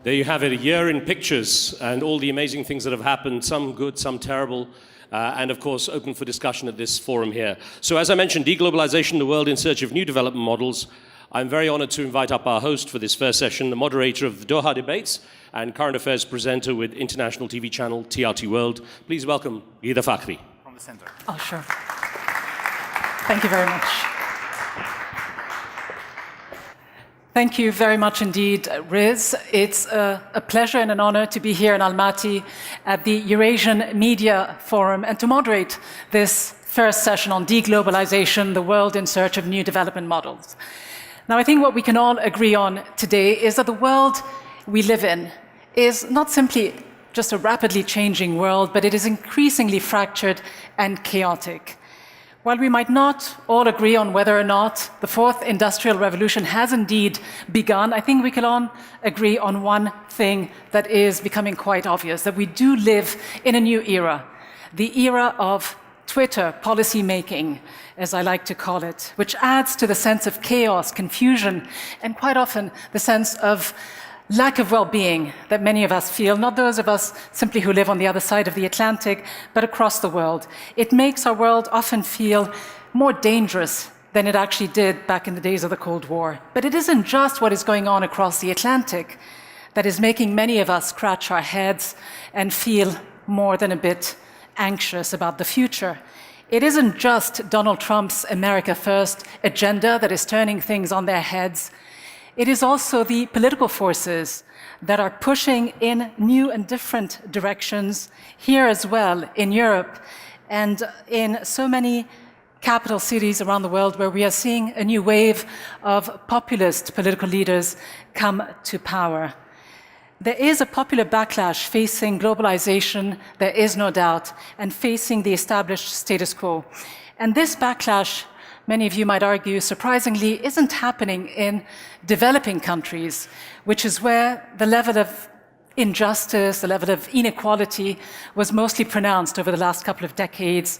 There you have it, a year in pictures and all the amazing things that have happened, some good, some terrible, and of course open for discussion at this forum here. So as I mentioned, deglobalization, the world in search of new development models. I'm very honored to invite up our host for this first session, the moderator of the Doha debates and current affairs presenter with international TV channel TRT World. Please welcome Ghida Fakhri. From the center. Oh, sure. Thank you very much. Thank you very much indeed, Riz. It's a pleasure and an honor to be here in Almaty at the Eurasian Media Forum and to moderate this first session on deglobalization, the world in search of new development models. Now, I think what we can all agree on today is that the world we live in is not simply just a rapidly changing world, but it is increasingly fractured and chaotic. While we might not all agree on whether or not the fourth industrial revolution has indeed begun, I think we can all agree on one thing that is becoming quite obvious, that we do live in a new era, the era of Twitter policy making, as I like to call it, which adds to the sense of chaos, confusion, and quite often the sense of lack of well-being that many of us feel, not those of us simply who live on the other side of the Atlantic, but across the world. It makes our world often feel more dangerous than it actually did back in the days of the Cold War. But it isn't just what is going on across the Atlantic that is making many of us scratch our heads and feel more than a bit anxious about the future. It isn't just Donald Trump's America First agenda that is turning things on their heads. It is also the political forces that are pushing in new and different directions here as well in Europe and in so many capital cities around the world where we are seeing a new wave of populist political leaders come to power. There is a popular backlash facing globalization, there is no doubt, and facing the established status quo. And this backlash, many of you might argue, surprisingly, isn't happening in developing countries, which is where the level of injustice, the level of inequality was mostly pronounced over the last couple of decades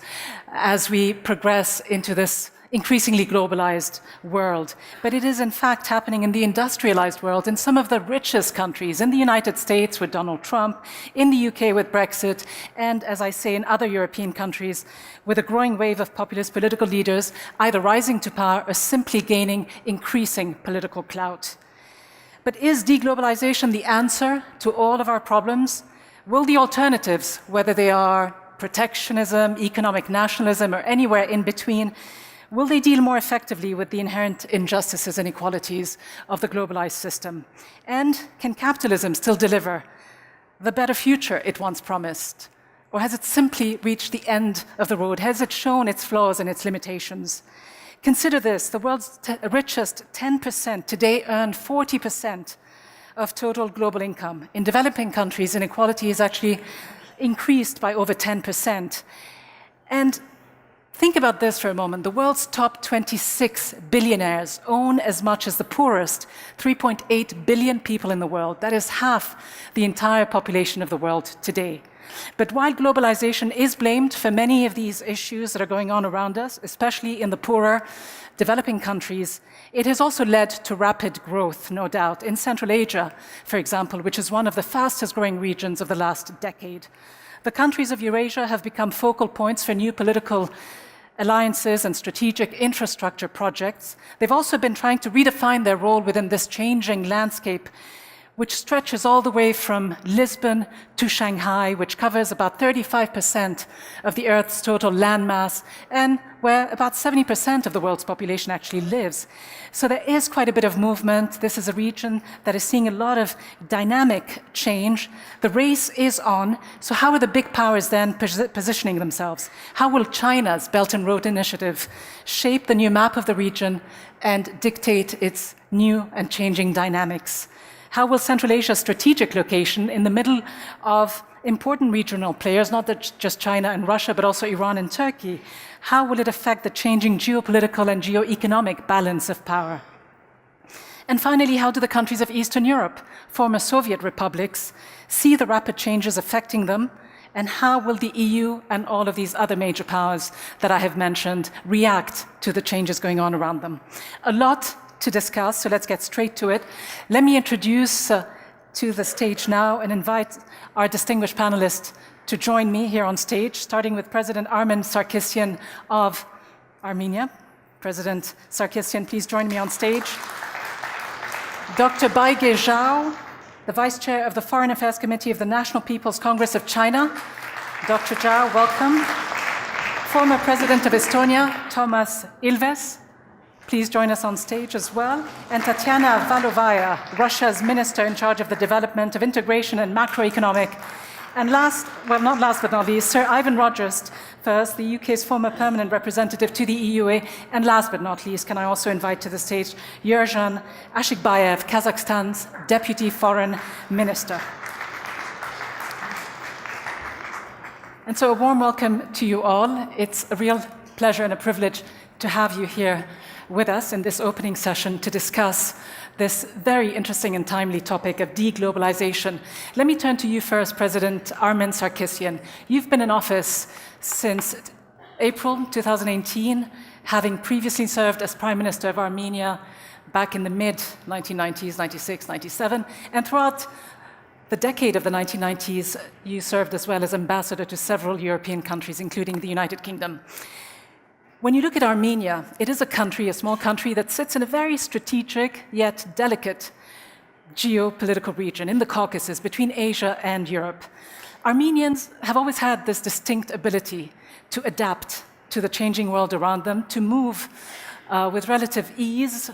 as we progress into this increasingly globalized world. But it is in fact happening in the industrialized world, in some of the richest countries, in the United States with Donald Trump, in the UK with Brexit, and as I say, in other European countries with a growing wave of populist political leaders either rising to power or simply gaining increasing political clout. But is deglobalization the answer to all of our problems? Will the alternatives, whether they are protectionism, economic nationalism, or anywhere in between, will they deal more effectively with the inherent injustices and inequalities of the globalized system? And can capitalism still deliver the better future it once promised? Or has it simply reached the end of the road? Has it shown its flaws and its limitations? Consider this, the world's richest 10% today earn 40% of total global income. In developing countries, inequality is actually increased by over 10%. And think about this for a moment. The world's top 26 billionaires own as much as the poorest 3.8 billion people in the world. That is half the entire population of the world today. But while globalization is blamed for many of these issues that are going on around us, especially in the poorer developing countries, it has also led to rapid growth, no doubt, in Central Asia, for example, which is one of the fastest growing regions of the last decade. The countries of Eurasia have become focal points for new political alliances and strategic infrastructure projects. They've also been trying to redefine their role within this changing landscape, which stretches all the way from Lisbon to Shanghai, which covers about 35% of the Earth's total landmass, and where about 70% of the world's population actually lives. So there is quite a bit of movement. This is a region that is seeing a lot of dynamic change. The race is on. So how are the big powers then positioning themselves? How will China's Belton Road Initiative shape the new map of the region and dictate its new and changing dynamics? How will Central Asia's strategic location in the middle of important regional players, not just China and Russia, but also Iran and Turkey, how will it affect the changing geopolitical and geo-economic balance of power? And finally, how do the countries of Eastern Europe, former Soviet republics, see the rapid changes affecting them? And how will the EU and all of these other major powers that I have mentioned react to the changes going on around them? A lot to discuss, so let's get straight to it. Let me introduce to the stage now and invite our distinguished panelists to join me here on stage, starting with President Armen Sarkisyan of Armenia. President Sarkisyan, please join me on stage. Dr. Baige Zhao, the Vice Chair of the Foreign Affairs Committee of the National People's Congress of China. Dr. Zhao, welcome. Former President of Estonia, Thomas Ilves, please join us on stage as well. And Tatiana Valovaya, Russia's Minister in charge of the development of integration and macroeconomic. And last, well, not last but not least, Sir Ivan Rogers, first, the UK's former permanent representative to the EUA. And last but not least, can I also invite to the stage Yerjan Ashikbayev, Kazakhstan's Deputy Foreign Minister. And so a warm welcome to you all. It's a real pleasure and a privilege to have you here with us in this opening session to discuss this very interesting and timely topic of deglobalization. Let me turn to you first, President Armen Sarkisyan. You've been in office since April 2018, having previously served as Prime Minister of Armenia back in the mid-1990s, 96, 97, and throughout the decade of the 1990s, you served as well as ambassador to several European countries, including the United Kingdom. When you look at Armenia, it is a country, a small country, that sits in a very strategic yet delicate geopolitical region in the Caucasus between Asia and Europe. Armenians have always had this distinct ability to adapt to the changing world around them, to move with relative ease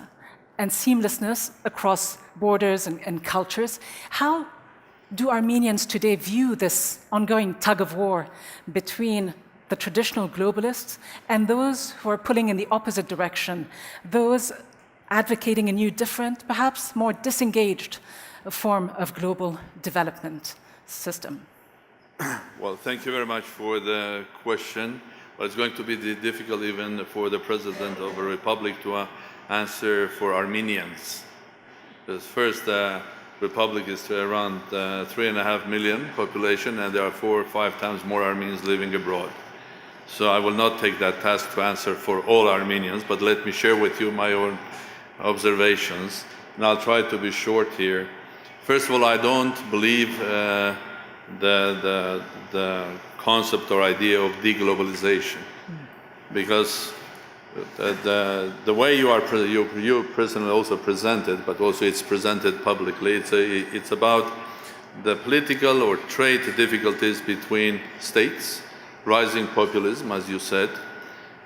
and seamlessness across borders and cultures. How do Armenians today view this ongoing tug of war between the traditional globalists and those who are pulling in the opposite direction, those advocating a new, different, perhaps more disengaged form of global development system? Well, thank you very much for the question. Well, it's going to be difficult even for the President of a republic to answer for Armenians. Because first, Republic is around 3.5 million population, and there are 4 or 5 times more Armenians living abroad. So I will not take that task to answer for all Armenians, but let me share with you my own observations, and I'll try to be short here. First of all, I don't believe the concept or idea of deglobalization, because the way you personally also presented, but also it's presented publicly, it's about the political or trade difficulties between states, rising populism, as you said.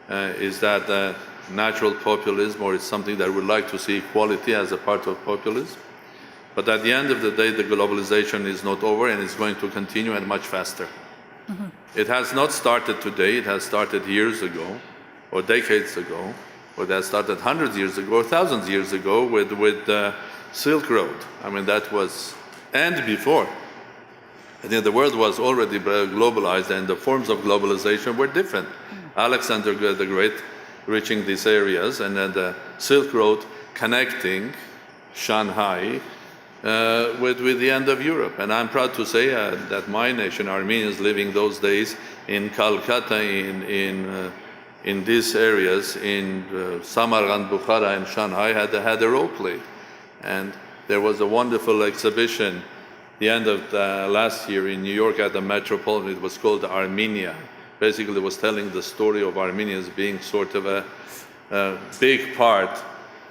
Is that natural populism, or is something that would like to see equality as a part of populism? But at the end of the day, the globalization is not over, and it's going to continue and much faster. Mm-hmm. It has not started today, it has started years ago, or decades ago, or that started hundreds of years ago, or thousands of years ago with the Silk Road. I mean, that was, and before. I think the world was already globalized, and the forms of globalization were different. Alexander the Great reaching these areas, and then the Silk Road connecting Shanghai with the end of Europe. And I'm proud to say that my nation, Armenians living those days in Calcutta, in these areas, in Samarkand, Bukhara, and Shanghai, had a role play. And there was a wonderful exhibition the end of last year in New York at the Metropolitan. It was called Armenia. Basically, it was telling the story of Armenians being sort of a big part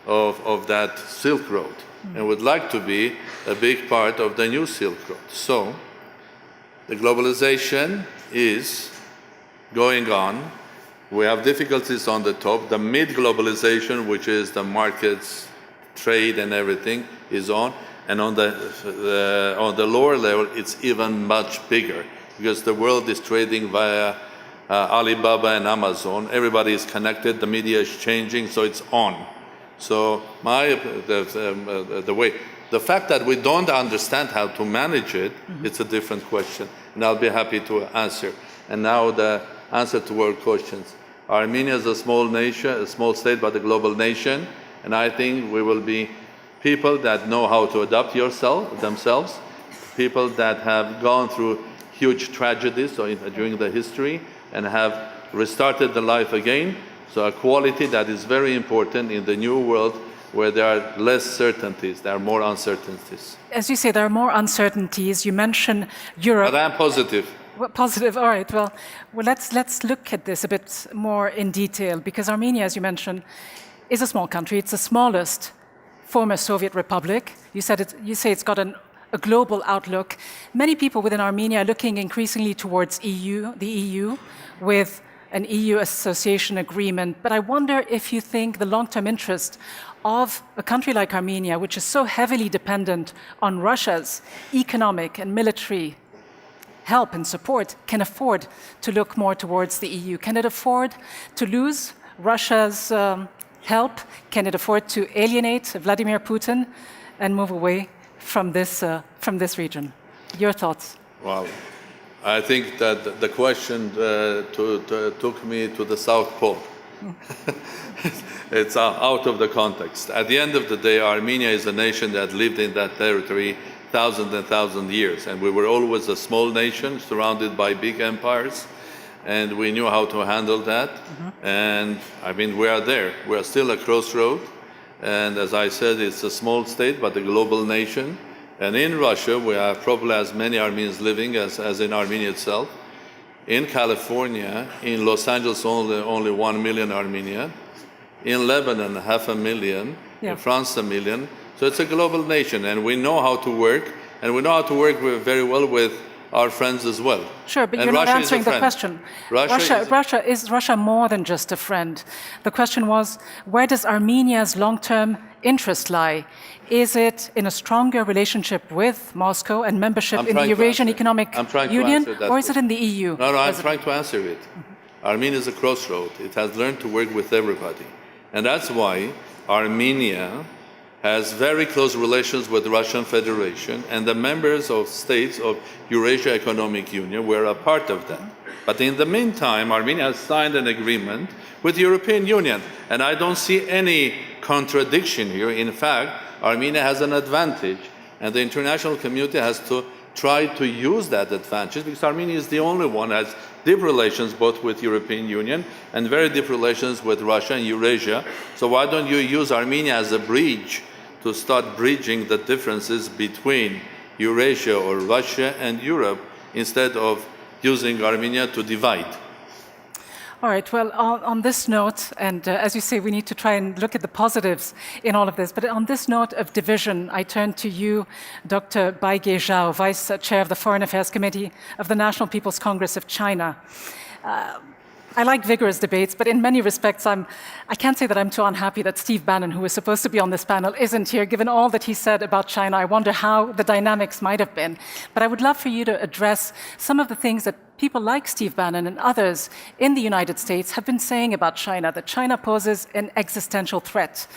of that Silk Road, and would like to be a big part of the new Silk Road. So, the globalization is going on. We have difficulties on the top. The mid-globalization, which is the markets, trade, and everything, is on. And on the lower level, it's even much bigger, because the world is trading via Alibaba and Amazon. Everybody is connected. The media is changing, so it's on. So the fact that we don't understand how to manage it, it's a different question, and I'll be happy to answer. And now the answer to our questions. Armenia is a small nation, a small state, but a global nation, and I think we will be people that know how to adapt themselves, people that have gone through huge tragedies during the history and have restarted the life again. So a quality that is very important in the new world where there are less certainties, there are more uncertainties. As you say, there are more uncertainties. You mention Europe. But I'm positive. Well, positive. All right. Well, let's look at this a bit more in detail, because Armenia, as you mentioned, is a small country. It's the smallest former Soviet republic. You say it's got a global outlook. Many people within Armenia are looking increasingly towards the EU, with an EU association agreement. But I wonder if you think the long-term interest of a country like Armenia, which is so heavily dependent on Russia's economic and military help and support, can afford to look more towards the EU? Can it afford to lose Russia's help? Can it afford to alienate Vladimir Putin and move away from this region? Your thoughts? Well, I think that the question took me to the South Pole. It's out of the context. At the end of the day, Armenia is a nation that lived in that territory thousands and thousands of years, and we were always a small nation surrounded by big empires, and we knew how to handle that. And I mean, we are there. We are still a crossroad, and as I said, it's a small state, but a global nation. And in Russia, we have probably as many Armenians living as in Armenia itself. In California, in Los Angeles, only 1 million Armenians. In Lebanon, 500,000. Yeah. In France, 1 million. So it's a global nation, and we know how to work, and we know how to work very well with our friends as well. Sure, but And you're not Russia answering is a the friend. question. Is Russia more than just a friend? The question was, where does Armenia's long-term interest lie? Is it in a stronger relationship with Moscow and membership in the Eurasian Economic Union, or is it in the EU? No, I'm trying to answer it. Armenia is a crossroad. It has learned to work with everybody. And that's why Armenia has very close relations with the Russian Federation, and the members of states of Eurasia Economic Union were a part of that. But in the meantime, Armenia has signed an agreement with the European Union, and I don't see any contradiction here. In fact, Armenia has an advantage, and the international community has to try to use that advantage, because Armenia is the only one that has deep relations both with the European Union and very deep relations with Russia and Eurasia. So why don't you use Armenia as a bridge to start bridging the differences between Eurasia or Russia and Europe, instead of using Armenia to divide? All right, well, on this note, and as you say, we need to try and look at the positives in all of this, but on this note of division, I turn to you, Dr. Baige Zhao, Vice Chair of the Foreign Affairs Committee of the National People's Congress of China. I like vigorous debates, but in many respects, I can't say that I'm too unhappy that Steve Bannon, who was supposed to be on this panel, isn't here. Given all that he said about China, I wonder how the dynamics might have been. But I would love for you to address some of the things that people like Steve Bannon and others in the United States have been saying about China, that China poses an existential threat,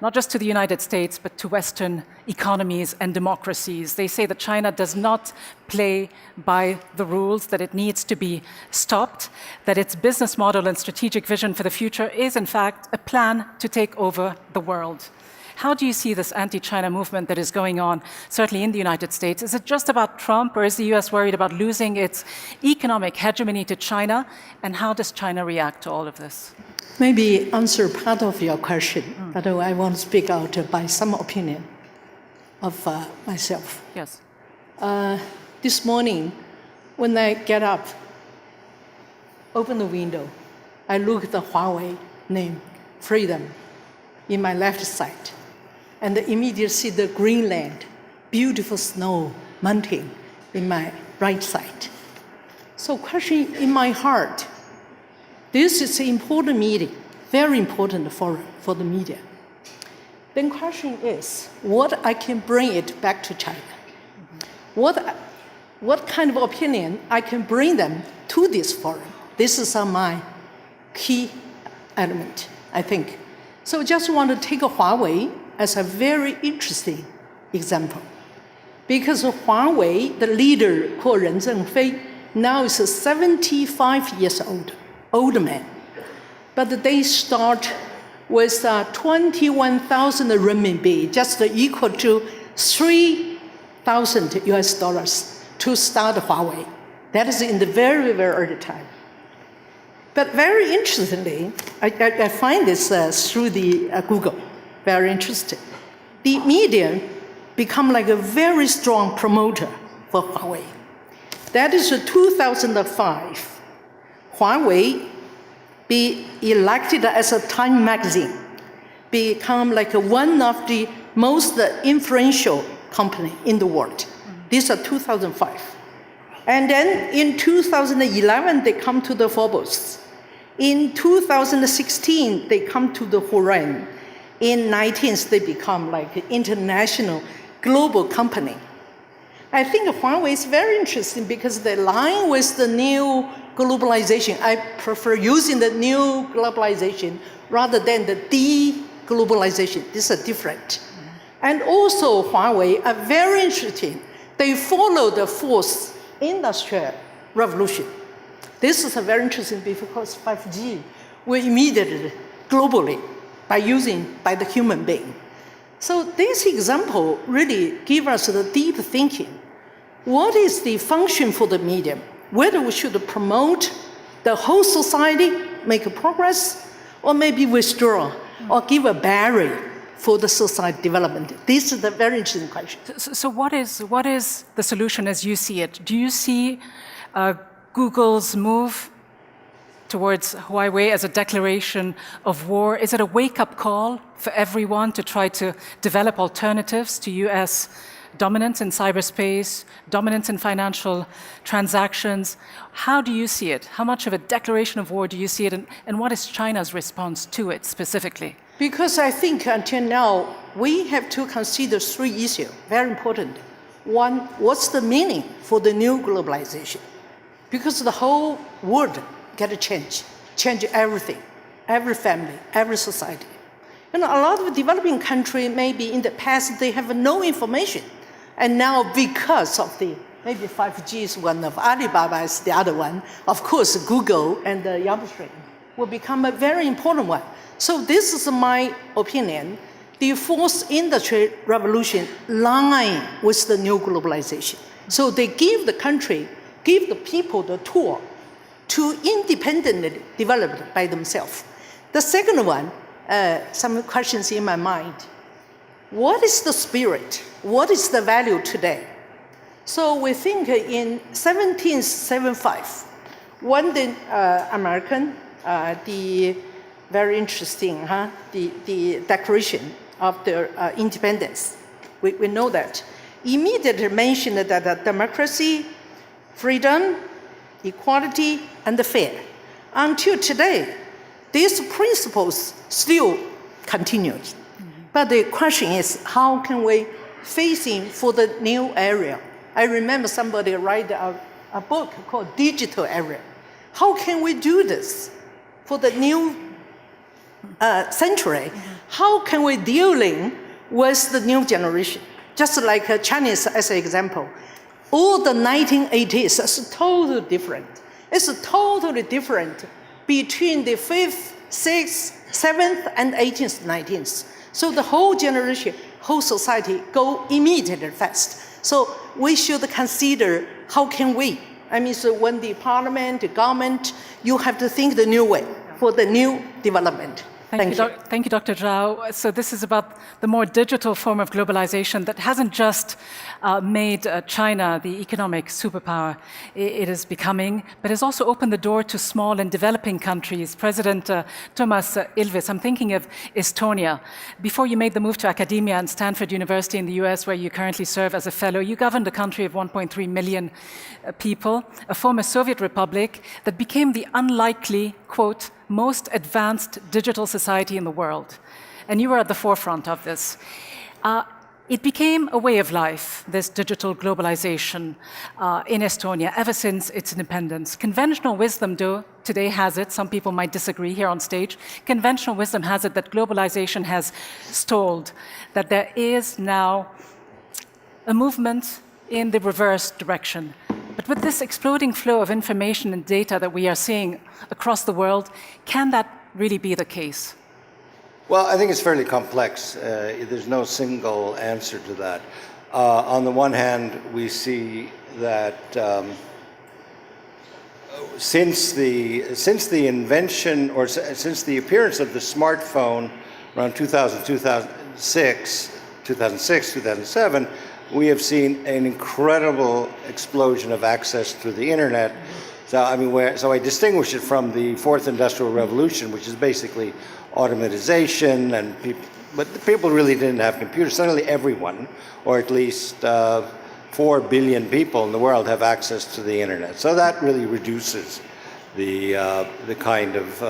not just to the United States, but to Western economies and democracies. They say that China does not play by the rules, that it needs to be stopped, that its business model and strategic vision for the future is, in fact, a plan to take over the world. How do you see this anti-China movement that is going on, certainly in the United States? Is it just about Trump, or is the US worried about losing its economic hegemony to China? And how does China react to all of this? Maybe answer part of your question, but I want to speak out by some opinion of myself. Yes. This morning, when I get up, open the window, I look at the Huawei name, Freedom, in my left side, and immediately see the Greenland, beautiful snow mountain in my right side. So question in my heart, this is an important meeting, very important forum for the media. Then question is, what I can bring it back to China? What kind of opinion I can bring them to this forum? This is my key element, I think. So just want to take Huawei as a very interesting example. Because Huawei, the leader, called Ren Zhengfei, now is 75 years old man. But they start with 21,000 renminbi, just equal to 3,000 US dollars to start Huawei. That is in the very, very early time. But very interestingly, I find this through the Google. very interested. The media become like a very strong promoter for Huawei. That is 2005. Huawei be elected as a Time magazine, become like one of the most influential company in the world. This is 2005. And then in 2011, they come to the Forbes. In 2016, they come to the Hurun. In 19, they become like an international global company. I think Huawei is very interesting because they align with the new globalization. I prefer using the new globalization rather than the de-globalization. These are different. And also Huawei are very interesting. They follow the fourth industrial revolution. This is very interesting because 5G will immediately globally by the human being. So this example really gives us the deep thinking. What is the function for the medium? Whether we should promote the whole society, make a progress, or maybe withdraw, or give a barrier for the society development. This is a very interesting question. So what is the solution as you see it? Do you see Google's move towards Huawei as a declaration of war? Is it a wake-up call for everyone to try to develop alternatives to US dominance in cyberspace, dominance in financial transactions? How do you see it? How much of a declaration of war do you see it? And what is China's response to it specifically? Because I think until now, we have to consider three issues, very important. One, what's the meaning for the new globalization? Because the whole world got to change everything, every family, every society. A lot of developing countries, maybe in the past, they have no information. And now because of maybe 5G is one of Alibaba is the other one, of course, Google and Yahoo will become a very important one. So this is my opinion. The fourth industrial revolution line with the new globalization. So they give the country, give the people the tool to independently develop by themselves. The second one, some questions in my mind. What is the spirit? What is the value today? So we think in 1775, when the American, the very interesting, the Declaration of the Independence, we know that, immediately mentioned that democracy, freedom, equality, and fair. Until today, these principles still continue. But the question is, how can we face in for the new area? I remember somebody write a book called Digital Area. How can we do this for the new century? How can we dealing with the new generation? Just like Chinese as an example. All the 1980s is totally different. It's totally different between the 5th, 6th, 7th, and 18th, 19th. So the whole generation, whole society go immediately fast. So we should consider how can we? I mean, so when the parliament, the government, you have to think the new way for the new development. Thank you. Thank you, Dr. Zhao. So this is about the more digital form of globalization that hasn't just made China the economic superpower it is becoming, but has also opened the door to small and developing countries. President Thomas Ilves, I'm thinking of Estonia. Before you made the move to academia at Stanford University in the US, where you currently serve as a fellow, you governed a country of 1.3 million people, a former Soviet republic that became the unlikely, quote, most advanced digital society in the world. And you were at the forefront of this. It became a way of life, this digital globalization in Estonia, ever since its independence. Conventional wisdom, though, today has it, some people might disagree here on stage, conventional wisdom has it that globalization has stalled, that there is now a movement in the reverse direction. But with this exploding flow of information and data that we are seeing across the world, can that really be the case? Well, I think it's fairly complex. There's no single answer to that. On the one hand, we see that since the invention or since the appearance of the smartphone around 2006, 2007, we have seen an incredible explosion of access to the internet. So I distinguish it from the fourth industrial revolution, which is basically automatization, and but the people really didn't have computers. Suddenly everyone, or at least 4 billion people in the world, have access to the internet. So that really reduces the kind of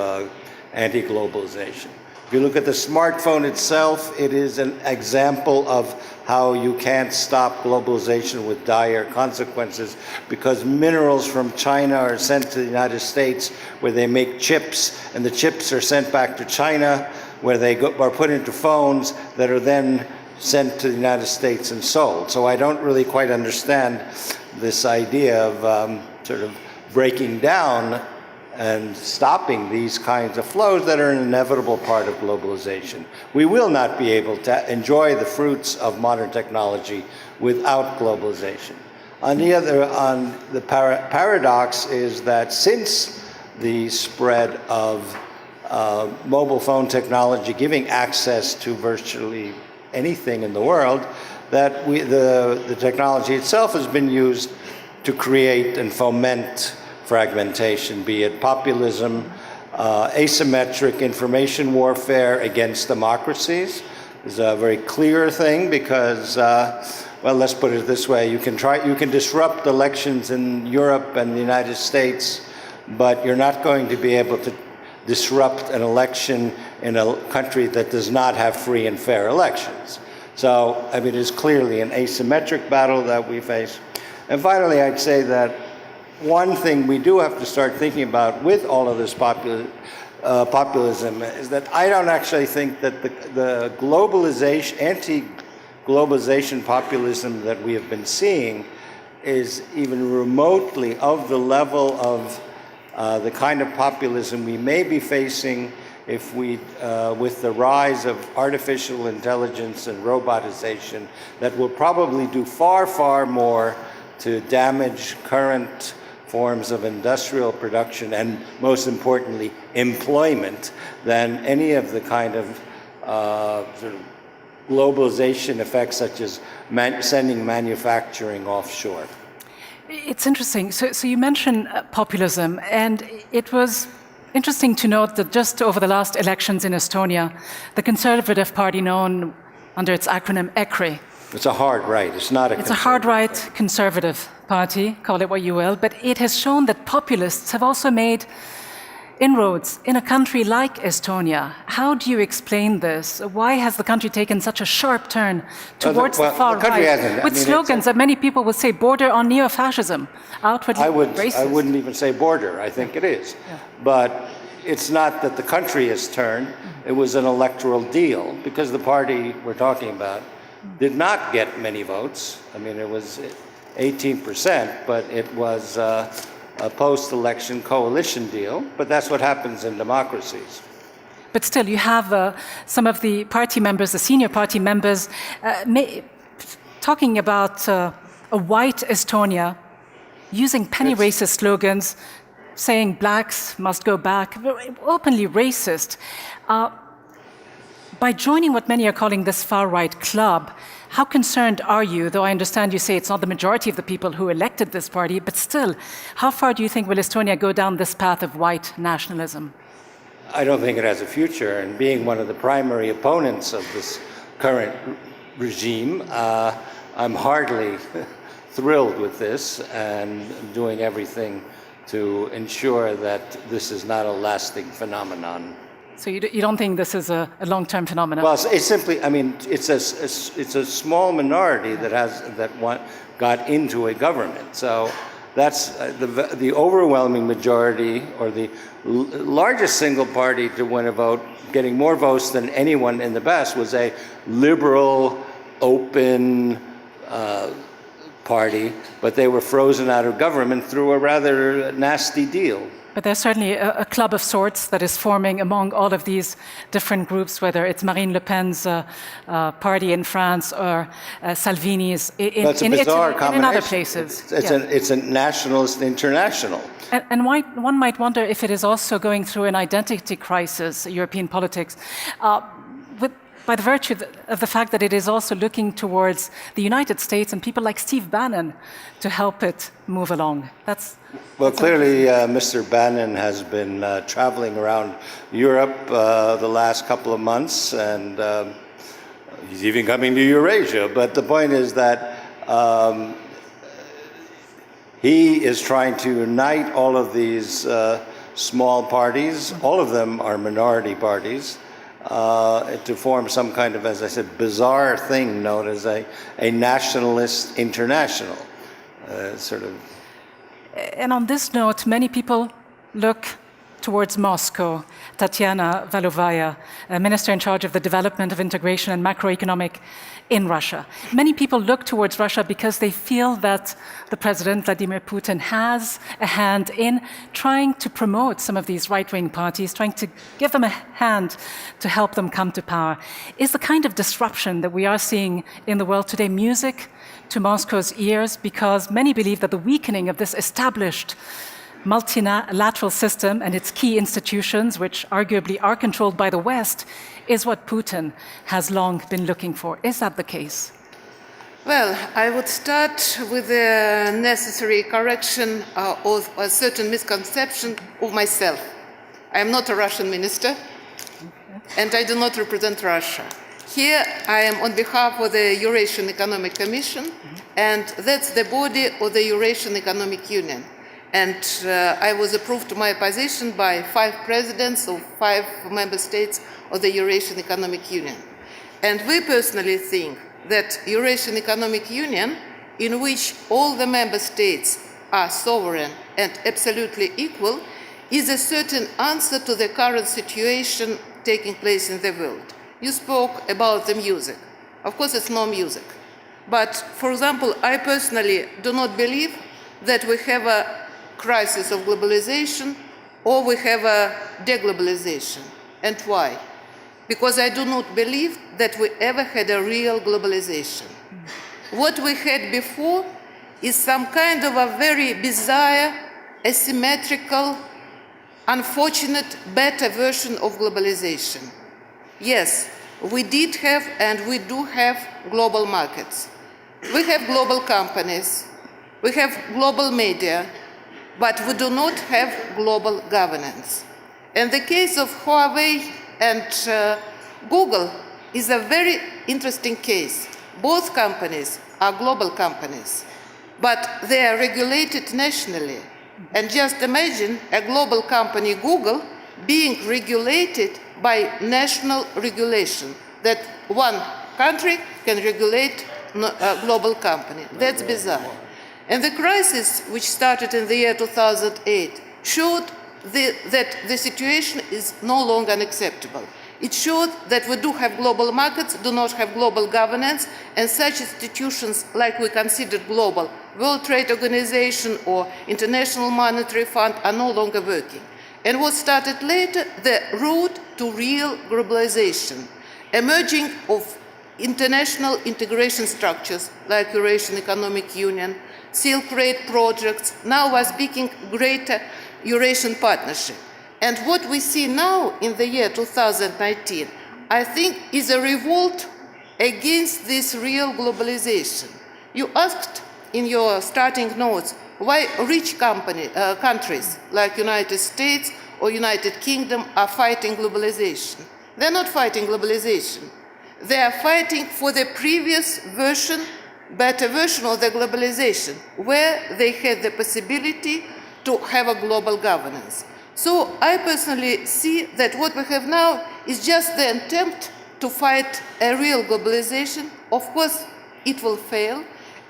anti-globalization. If you look at the smartphone itself, it is an example of how you can't stop globalization with dire consequences, because minerals from China are sent to the United States where they make chips, and the chips are sent back to China where they are put into phones that are then sent to the United States and sold. So I don't really quite understand this idea of sort of breaking down and stopping these kinds of flows that are an inevitable part of globalization. We will not be able to enjoy the fruits of modern technology without globalization. On the paradox is that since the spread of mobile phone technology giving access to virtually anything in the world, that the technology itself has been used to create and foment fragmentation, be it populism, asymmetric information warfare against democracies. Is a very clear thing because, well, let's put it this way: you can disrupt elections in Europe and the United States, but you're not going to be able to disrupt an election in a country that does not have free and fair elections. So, I mean, it is clearly an asymmetric battle that we face. And finally, I'd say that one thing we do have to start thinking about with all of this populism is that I don't actually think that the globalization, anti-globalization populism that we have been seeing is even remotely of the level of the kind of populism we may be facing if we, with the rise of artificial intelligence and robotization, that will probably do far, far more to damage current forms of industrial production and, most importantly, employment than any of the kind of sort of globalization effects, such as sending manufacturing offshore. It's interesting. So you mentioned populism, and it was interesting to note that just over the last elections in Estonia, the Conservative Party, known under its acronym ECRI. It's a hard right. It's not a. It's a hard right conservative party, call it what you will, but it has shown that populists have also made inroads in a country like Estonia. How do you explain this? Why has the country taken such a sharp turn towards the far right, with slogans that many people would say border on neo-fascism, outwardly racist? I wouldn't even say border. I think it is. Yeah. But it's not that the country has turned. It was an electoral deal, because the party we're talking about did not get many votes. I mean, it was 18%, but it was a post-election coalition deal. But that's what happens in democracies. But still, you have some of the party members, the senior party members, talking about a white Estonia, using penny racist slogans, saying blacks must go back, openly racist. By joining what many are calling this far-right club, how concerned are you, though I understand you say it's not the majority of the people who elected this party, but still, how far do you think will Estonia go down this path of white nationalism? I don't think it has a future, and being one of the primary opponents of this current regime, I'm hardly thrilled with this and doing everything to ensure that this is not a lasting phenomenon. So you don't think this is a long-term phenomenon? Well, it's simply, I mean, it's a small minority that got into a government. So that's the overwhelming majority, or the largest single party to win a vote, getting more votes than anyone in the past, was a liberal, open party, but they were frozen out of government through a rather nasty deal. But there's certainly a club of sorts that is forming among all of these different groups, whether it's Marine Le Pen's party in France or Salvini's in Italy and in other places. It's a nationalist international. And one might wonder if it is also going through an identity crisis, European politics. by the virtue of the fact that it is also looking towards the United States and people like Steve Bannon to help it move along. Well, clearly, Mr. Bannon has been traveling around Europe the last couple of months, and he's even coming to Eurasia. But the point is that he is trying to unite all of these small parties. All of them are minority parties. To form some kind of, as I said, bizarre thing known as a nationalist international, sort of. And on this note, many people look towards Moscow. Tatiana Valovaya, a minister in charge of the development of integration and macroeconomic in Russia. Many people look towards Russia because they feel that the president, Vladimir Putin, has a hand in trying to promote some of these right-wing parties, trying to give them a hand to help them come to power. Is the kind of disruption that we are seeing in the world today music to Moscow's ears? Because many believe that the weakening of this established multilateral system and its key institutions, which arguably are controlled by the West, is what Putin has long been looking for. Is that the case? Well, I would start with a necessary correction of a certain misconception of myself. I am not a Russian minister, and I do not represent Russia. Here I am on behalf of the Eurasian Economic Commission, and that's the body of the Eurasian Economic Union. And I was approved to my position by 5 presidents of 5 member states of the Eurasian Economic Union. And we personally think that Eurasian Economic Union, in which all the member states are sovereign and absolutely equal, is a certain answer to the current situation taking place in the world. You spoke about the music. Of course, it's no music. But, for example, I personally do not believe that we have a crisis of globalization or we have a deglobalization. And why? Because I do not believe that we ever had a real globalization. What we had before is some kind of a very bizarre, asymmetrical, unfortunate, better version of globalization. Yes, we did have and we do have global markets. We have global companies, we have global media, but we do not have global governance. And the case of Huawei and Google is a very interesting case. Both companies are global companies, but they are regulated nationally. And just imagine a global company, Google, being regulated by national regulation, that one country can regulate a global company. That's bizarre. And the crisis, which started in the year 2008, showed that the situation is no longer unacceptable. It showed that we do have global markets, do not have global governance, and such institutions like we considered global, World Trade Organization or International Monetary Fund, are no longer working. And what started later, the road to real globalization, emerging of international integration structures like Eurasian Economic Union, Silk Road projects, now we're speaking greater Eurasian partnership. And what we see now in the year 2019, I think, is a revolt against this real globalization. You asked in your starting notes why rich countries like United States or United Kingdom are fighting globalization. They're not fighting globalization. They are fighting for the previous version, better version of the globalization, where they had the possibility to have a global governance. So I personally see that what we have now is just the attempt to fight a real globalization. Of course, it will fail.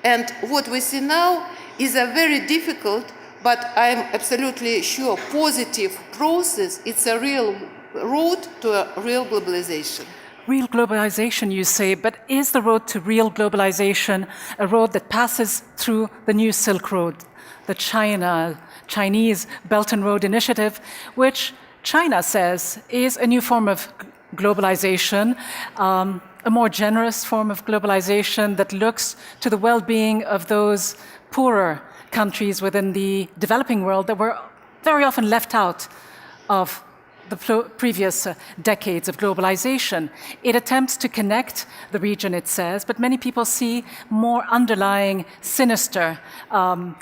And what we see now is a very difficult, but I'm absolutely sure, positive process. It's a real road to a real globalization. Real globalization, you say, but is the road to real globalization a road that passes through the new Silk Road, the Chinese Belton Road initiative, which China says is a new form of globalization, a more generous form of globalization that looks to the well-being of those poorer countries within the developing world that were very often left out of the previous decades of globalization. It attempts to connect the region, it says, but many people see more underlying sinister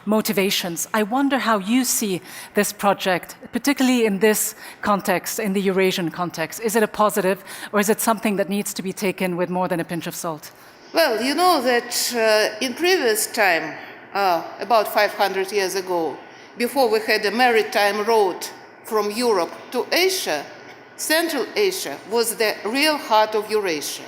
motivations. I wonder how you see this project, particularly in this context, in the Eurasian context. Is it a positive, or is it something that needs to be taken with more than a pinch of salt? Well, you know that in previous time, about 500 years ago, before we had a maritime road from Europe to Asia, Central Asia was the real heart of Eurasia.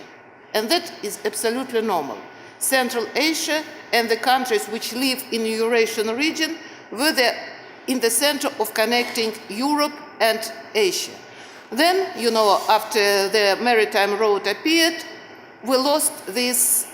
And that is absolutely normal. Central Asia and the countries which live in the Eurasian region were in the center of connecting Europe and Asia. Then, you know, after the maritime road appeared, we lost this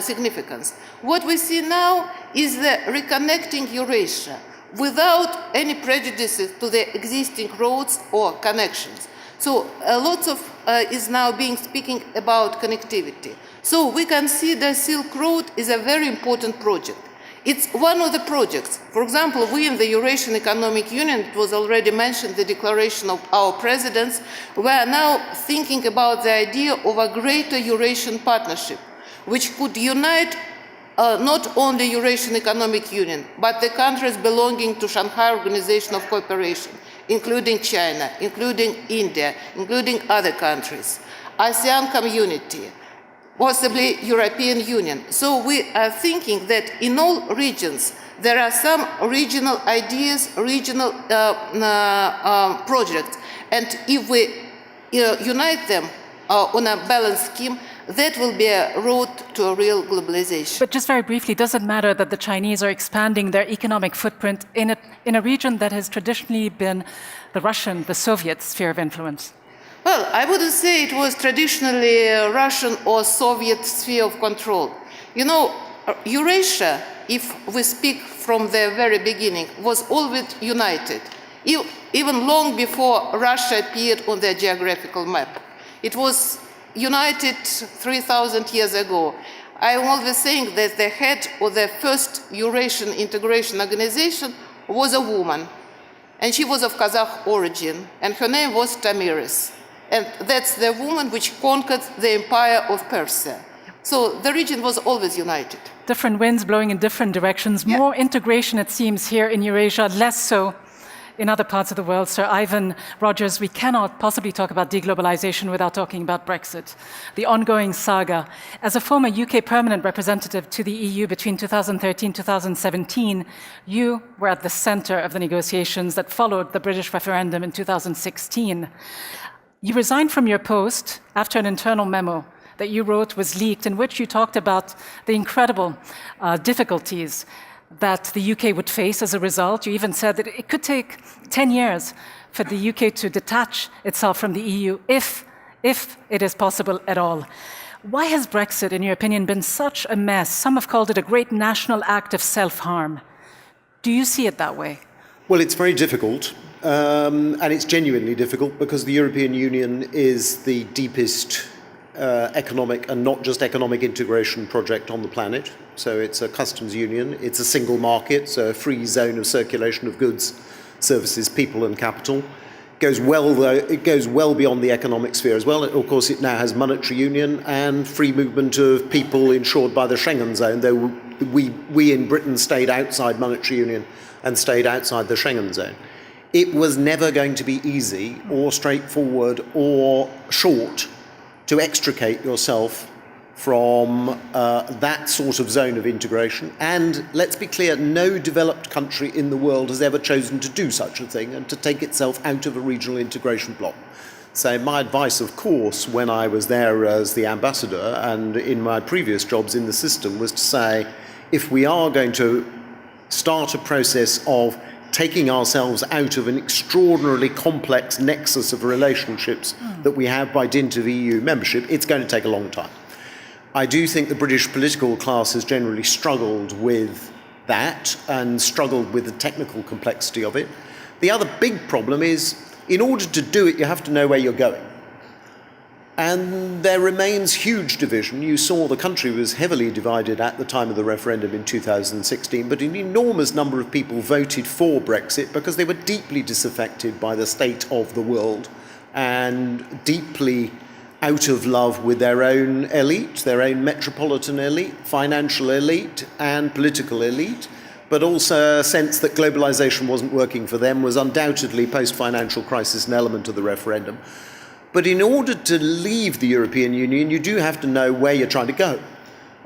significance. What we see now is the reconnecting Eurasia without any prejudices to the existing roads or connections. So a lot of is now being speaking about connectivity. So we consider Silk Road is a very important project. It's one of the projects. For example, we in the Eurasian Economic Union, it was already mentioned, the declaration of our presidents, we are now thinking about the idea of a greater Eurasian partnership, which could unite not only Eurasian Economic Union, but the countries belonging to Shanghai Organization of Cooperation, including China, including India, including other countries, ASEAN community, possibly European Union. So we are thinking that in all regions, there are some regional ideas, regional projects, and if we unite them on a balanced scheme, that will be a road to a real globalization. But just very briefly, does it matter that the Chinese are expanding their economic footprint in a region that has traditionally been the Russian, the Soviet sphere of influence? Well, I wouldn't say it was traditionally a Russian or Soviet sphere of control. You know, Eurasia, if we speak from the very beginning, was always united, even long before Russia appeared on the geographical map. It was united 3,000 years ago. I'm always saying that the head of the first Eurasian integration organization was a woman, and she was of Kazakh origin, and her name was Tamiris. And that's the woman which conquered the empire of Persia. So the region was always united. Different winds blowing in different directions, more integration, it seems, here in Eurasia, less so in other parts of the world. Sir Ivan Rogers, we cannot possibly talk about deglobalization without talking about Brexit, the ongoing saga. As a former UK permanent representative to the EU between 2013 and 2017, you were at the center of the negotiations that followed the British referendum in 2016. You resigned from your post after an internal memo that you wrote was leaked, in which you talked about the incredible difficulties that the UK would face as a result. You even said that it could take 10 years for the UK to detach itself from the EU, if it is possible at all. Why has Brexit, in your opinion, been such a mess? Some have called it a great national act of self-harm. Do you see it that way? Well, it's very difficult, and it's genuinely difficult because the European Union is the deepest economic and not just economic integration project on the planet. So it's a customs union, it's a single market, so a free zone of circulation of goods, services, people and capital. It goes well beyond the economic sphere as well. Of course, it now has monetary union and free movement of people ensured by the Schengen zone, though we in Britain stayed outside monetary union and stayed outside the Schengen zone. It was never going to be easy or straightforward or short to extricate yourself from that sort of zone of integration. And let's be clear, no developed country in the world has ever chosen to do such a thing and to take itself out of a regional integration bloc. So my advice, of course, when I was there as the ambassador and in my previous jobs in the system was to say, if we are going to start a process of taking ourselves out of an extraordinarily complex nexus of relationships that we have by dint of EU membership, it's going to take a long time. I do think the British political class has generally struggled with that and struggled with the technical complexity of it. The other big problem is, in order to do it, you have to know where you're going. And there remains huge division. You saw the country was heavily divided at the time of the referendum in 2016, but an enormous number of people voted for Brexit because they were deeply disaffected by the state of the world and deeply out of love with their own elite, their own metropolitan elite, financial elite, and political elite, but also a sense that globalization wasn't working for them was undoubtedly post-financial crisis an element of the referendum. But in order to leave the European Union, you do have to know where you're trying to go.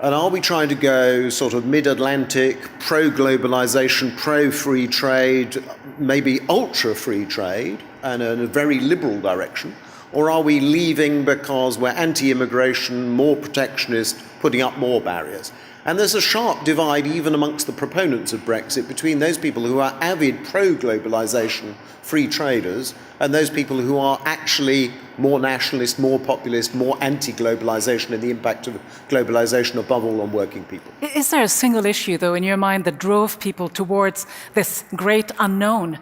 And are we trying to go sort of mid-Atlantic, pro-globalization, pro-free trade, maybe ultra-free trade, and in a very liberal direction? Or are we leaving because we're anti-immigration, more protectionist, putting up more barriers? And there's a sharp divide even amongst the proponents of Brexit between those people who are avid pro-globalization free traders and those people who are actually more nationalist, more populist, more anti-globalization and the impact of globalization above all on working people. Is there a single issue, though, in your mind that drove people towards this great unknown,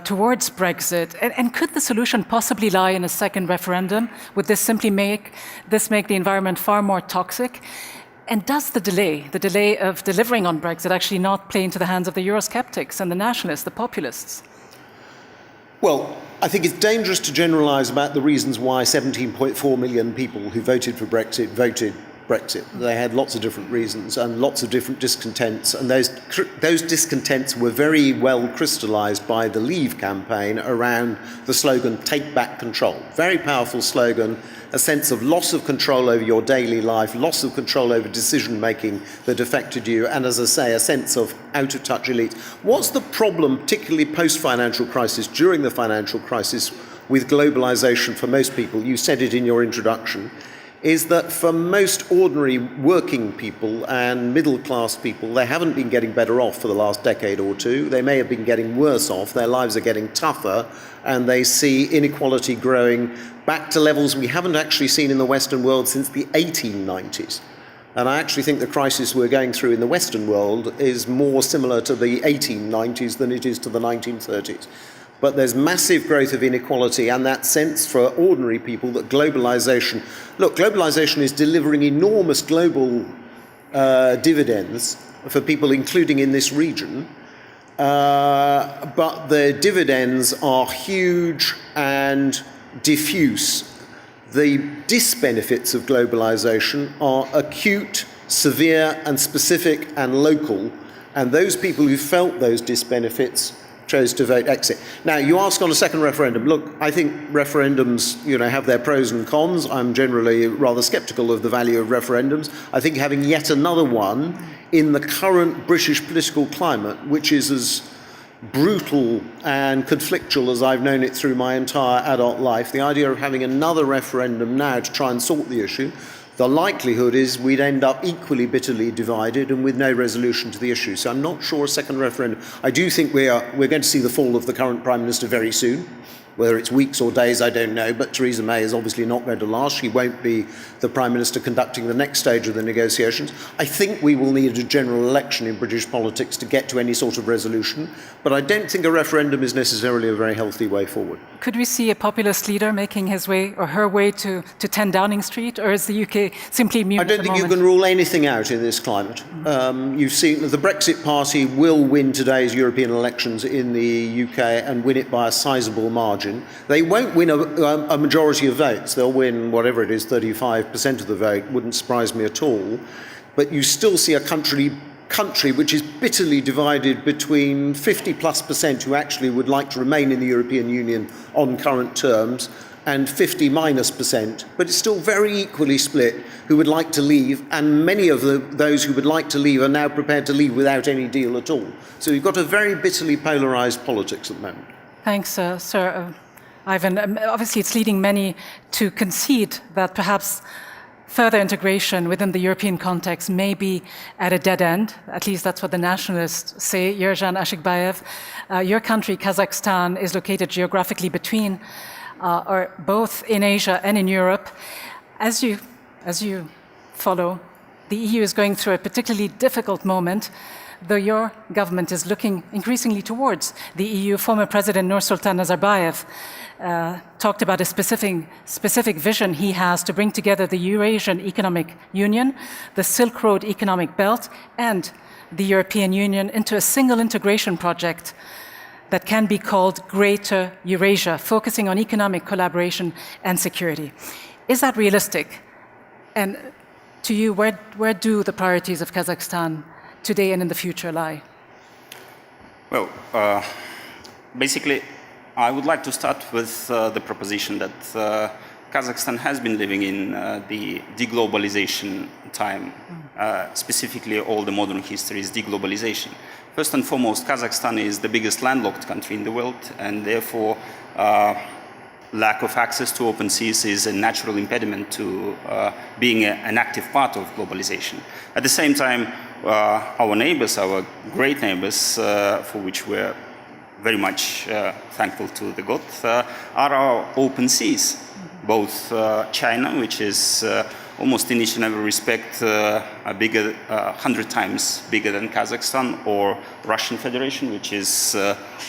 towards Brexit? And could the solution possibly lie in a second referendum? Would this simply make the environment far more toxic? And does the delay of delivering on Brexit actually not play into the hands of the Eurosceptics and the nationalists, the populists? Well, I think it's dangerous to generalise about the reasons why 17.4 million people who voted for Brexit voted Brexit. They had lots of different reasons and lots of different discontents, and those discontents were very well crystallised by the Leave campaign around the slogan, "Take back control." Very powerful slogan, a sense of loss of control over your daily life, loss of control over decision-making that affected you, and as I say, a sense of out-of-touch elites. What's the problem, particularly post-financial crisis, during the financial crisis, with globalisation for most people? You said it in your introduction, is that for most ordinary working people and middle-class people, they haven't been getting better off for the last decade or two. They may have been getting worse off. Their lives are getting tougher, and they see inequality growing back to levels we haven't actually seen in the Western world since the 1890s. And I actually think the crisis we're going through in the Western world is more similar to the 1890s than it is to the 1930s. But there's massive growth of inequality and that sense for ordinary people that globalization, look, globalization is delivering enormous global dividends for people, including in this region, but the dividends are huge and diffuse. The disbenefits of globalization are acute, severe and specific and local, and those people who felt those disbenefits chose to vote exit. Now, you ask on a second referendum. Look, I think referendums, have their pros and cons. I'm generally rather sceptical of the value of referendums. I think having yet another one in the current British political climate, which is as brutal and conflictual as I've known it through my entire adult life, the idea of having another referendum now to try and sort the issue, the likelihood is we'd end up equally bitterly divided and with no resolution to the issue. So I'm not sure a second referendum. I do think we're going to see the fall of the current Prime Minister very soon. Whether it's weeks or days, I don't know, but Theresa May is obviously not going to last. She won't be the Prime Minister conducting the next stage of the negotiations. I think we will need a general election in British politics to get to any sort of resolution, but I don't think a referendum is necessarily a very healthy way forward. Could we see a populist leader making his way or her way to 10 Downing Street, or is the UK simply immune? I don't think you can rule anything out in this climate. You've seen that the Brexit Party will win today's European elections in the UK and win it by a sizable margin. They won't win a majority of votes. They'll win whatever it is, 35% of the vote. Wouldn't surprise me at all. But you still see a country which is bitterly divided between 50+% who actually would like to remain in the European Union on current terms and 50-% but it's still very equally split who would like to leave, and many of those who would like to leave are now prepared to leave without any deal at all. So you've got a very bitterly polarised politics at the moment. Thanks, Sir Ivan. Obviously, it's leading many to concede that perhaps further integration within the European context may be at a dead end. At least that's what the nationalists say. Yerjan Ashikbayev, your country, Kazakhstan, is located geographically between or both in Asia and in Europe. As you follow, the EU is going through a particularly difficult moment though your government is looking increasingly towards the EU, former President Nursultan Nazarbayev talked about a specific vision he has to bring together the Eurasian Economic Union, the Silk Road Economic Belt, and the European Union into a single integration project that can be called Greater Eurasia, focusing on economic collaboration and security. Is that realistic? And to you, where do the priorities of Kazakhstan today and in the future lie? Well, basically, I would like to start with the proposition that Kazakhstan has been living in the deglobalization time, specifically all the modern history is deglobalization. First and foremost, Kazakhstan is the biggest landlocked country in the world, and therefore lack of access to open seas is a natural impediment to being an active part of globalization. At the same time, our neighbors, our great neighbors, for which we're very much thankful to the God, are our open seas. Both China, which is almost in each and every respect bigger, 100 times bigger than Kazakhstan, or Russian Federation, which is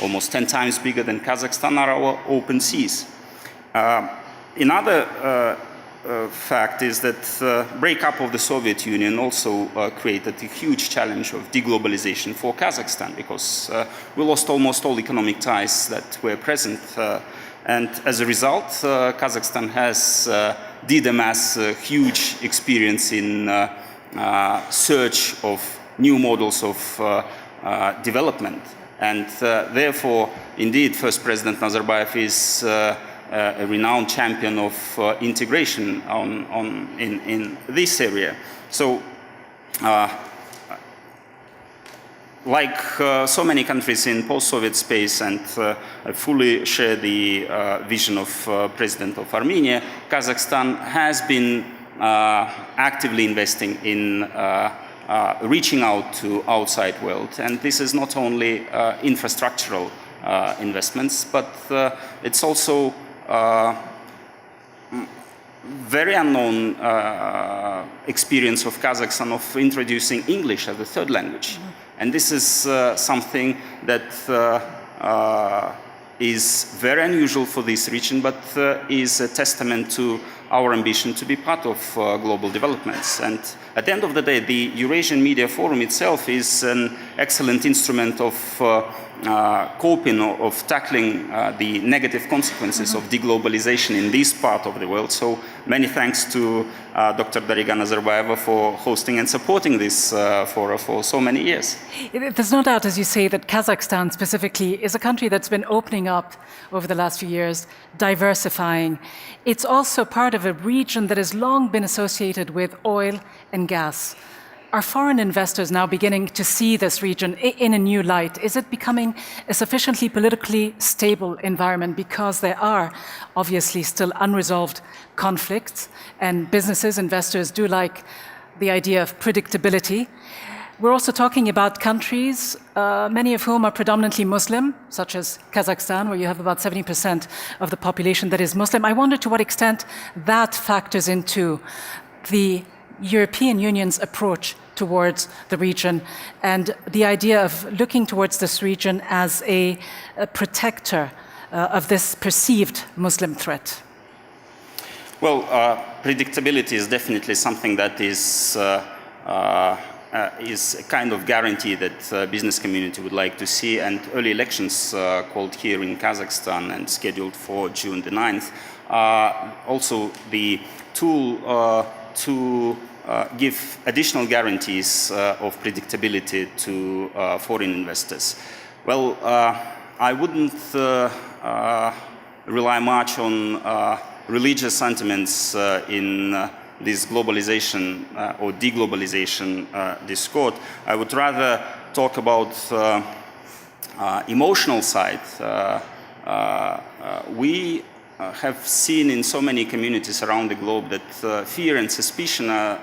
almost 10 times bigger than Kazakhstan, are our open seas. Another fact is that breakup of the Soviet Union also created a huge challenge of deglobalization for Kazakhstan, because we lost almost all economic ties that were present. And as a result, Kazakhstan did amass a huge experience in search of new models of development. And therefore, indeed, First President Nazarbayev is a renowned champion of integration in this area. So, like so many countries in post-Soviet space, and I fully share the vision of President of Armenia, Kazakhstan has been actively investing in reaching out to outside world. And this is not only infrastructural investments, but it's also very unknown experience of Kazakhstan of introducing English as a third language. And this is something that is very unusual for this region, but is a testament to our ambition to be part of global developments. And at the end of the day, the Eurasian Media Forum itself is an excellent instrument of coping, of tackling the negative consequences of deglobalization in this part of the world. So many thanks to Dr. Dariga Nazarbayeva for hosting and supporting this forum for so many years. There's no doubt, as you say, that Kazakhstan specifically is a country that's been opening up over the last few years, diversifying. It's also part of a region that has long been associated with oil and gas. Are foreign investors now beginning to see this region in a new light? Is it becoming a sufficiently politically stable environment, because there are obviously still unresolved conflicts, and businesses, investors do like the idea of predictability? We're also talking about countries, many of whom are predominantly Muslim, such as Kazakhstan, where you have about 70% of the population that is Muslim. I wonder to what extent that factors into the European Union's approach towards the region, and the idea of looking towards this region as a protector of this perceived Muslim threat. Well, predictability is definitely something that is a kind of guarantee that business community would like to see, and early elections called here in Kazakhstan and scheduled for June the 9th also the tool to give additional guarantees of predictability to foreign investors. Well, I wouldn't rely much on religious sentiments in this globalization or deglobalization discord. I would rather talk about emotional side. We have seen in so many communities around the globe that fear and suspicion are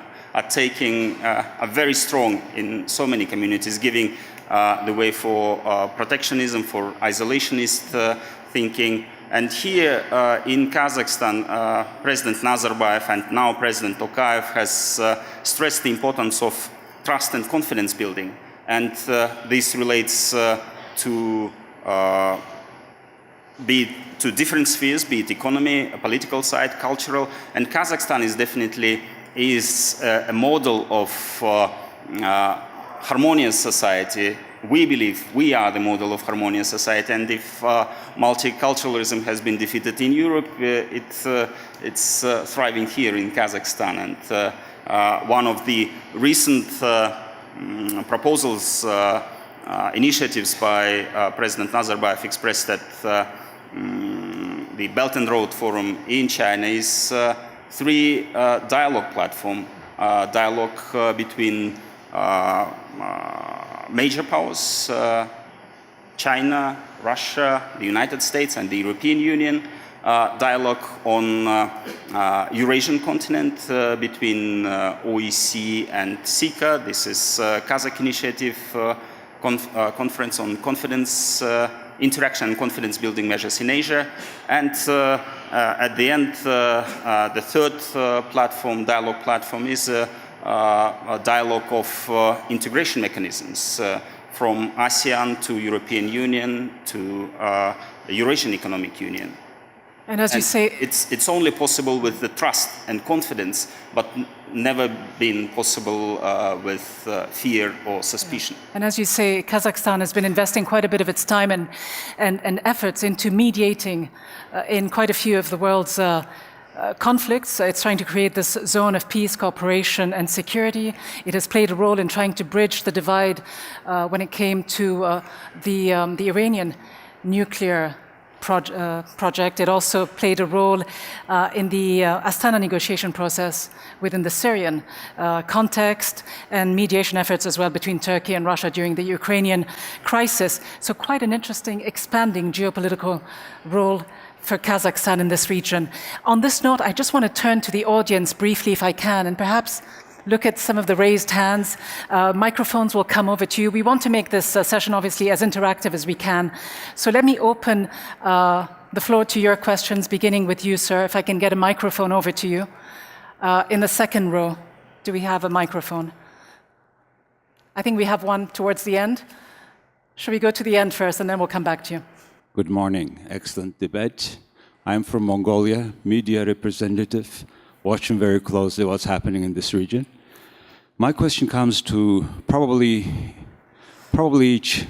taking are very strong in so many communities, giving the way for protectionism, for isolationist thinking. And here in Kazakhstan, President Nazarbayev and now President Tokayev has stressed the importance of trust and confidence building. And this relates to different spheres, be it economy, a political side, cultural, and Kazakhstan is definitely a model of harmonious society. We believe we are the model of harmonious society, and if multiculturalism has been defeated in Europe, it's thriving here in Kazakhstan. And one of the recent proposals, initiatives by President Nazarbayev expressed at the Belton Road Forum in China is three dialogue platform, dialogue between major powers, China, Russia, the United States, and the European Union, dialogue on Eurasian continent between OEC and SICA. This is Kazakh initiative, conference on confidence, interaction and confidence building measures in Asia. And at the end, the third dialogue platform is a dialogue of integration mechanisms from ASEAN to European Union to the Eurasian Economic Union. And as you say, it's only possible with the trust and confidence, but never been possible with fear or suspicion. Yeah. And as you say, Kazakhstan has been investing quite a bit of its time and efforts into mediating in quite a few of the world's conflicts. It's trying to create this zone of peace, cooperation, and security. It has played a role in trying to bridge the divide when it came to the Iranian nuclear project. It also played a role in the Astana negotiation process within the Syrian context, and mediation efforts as well between Turkey and Russia during the Ukrainian crisis. So quite an interesting, expanding geopolitical role for Kazakhstan in this region. On this note, I just want to turn to the audience briefly, if I can, and perhaps look at some of the raised hands. Microphones will come over to you. We want to make this session, obviously, as interactive as we can. So let me open the floor to your questions, beginning with you, sir. If I can get a microphone over to you. In the second row, do we have a microphone? I think we have one towards the end. Should we go to the end first, and then we'll come back to you? Good morning. Excellent debate. I'm from Mongolia, media representative, watching very closely what's happening in this region. My question comes to probably each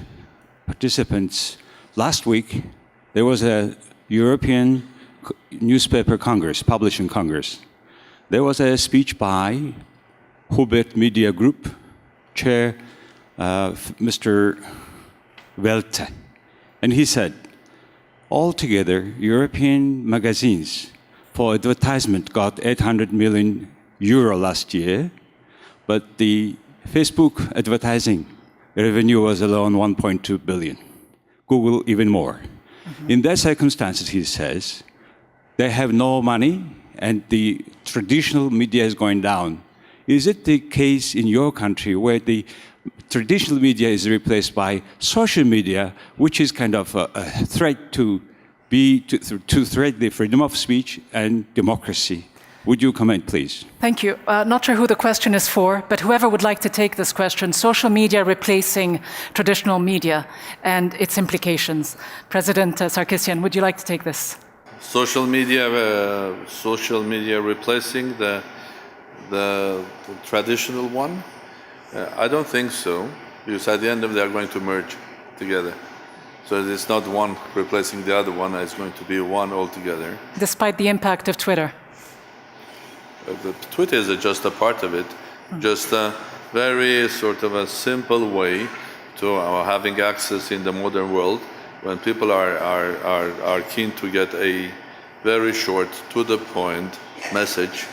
participant. Last week, there was a European newspaper congress, publishing congress. There was a speech by Hubert Media Group chair, Mr. Belton. And he said, altogether, European magazines for advertisement got 800 million euro last year, but the Facebook advertising revenue was alone 1.2 billion. Google even more. Mm-hmm. In that circumstances, he says, they have no money and the traditional media is going down. Is it the case in your country where the traditional media is replaced by social media, which is kind of a threat to threat the freedom of speech and democracy? Would you comment, please? Thank you. Not sure who the question is for, but whoever would like to take this question, social media replacing traditional media and its implications. President Sarkisian, would you like to take this? Social media replacing the traditional one? I don't think so, because at the end of it, they are going to merge together. So it's not one replacing the other one, it's going to be one altogether. Despite the impact of Twitter? Twitter is just a part of it, just a very sort of a simple way to having access in the modern world when people are keen to get a very short, to-the-point message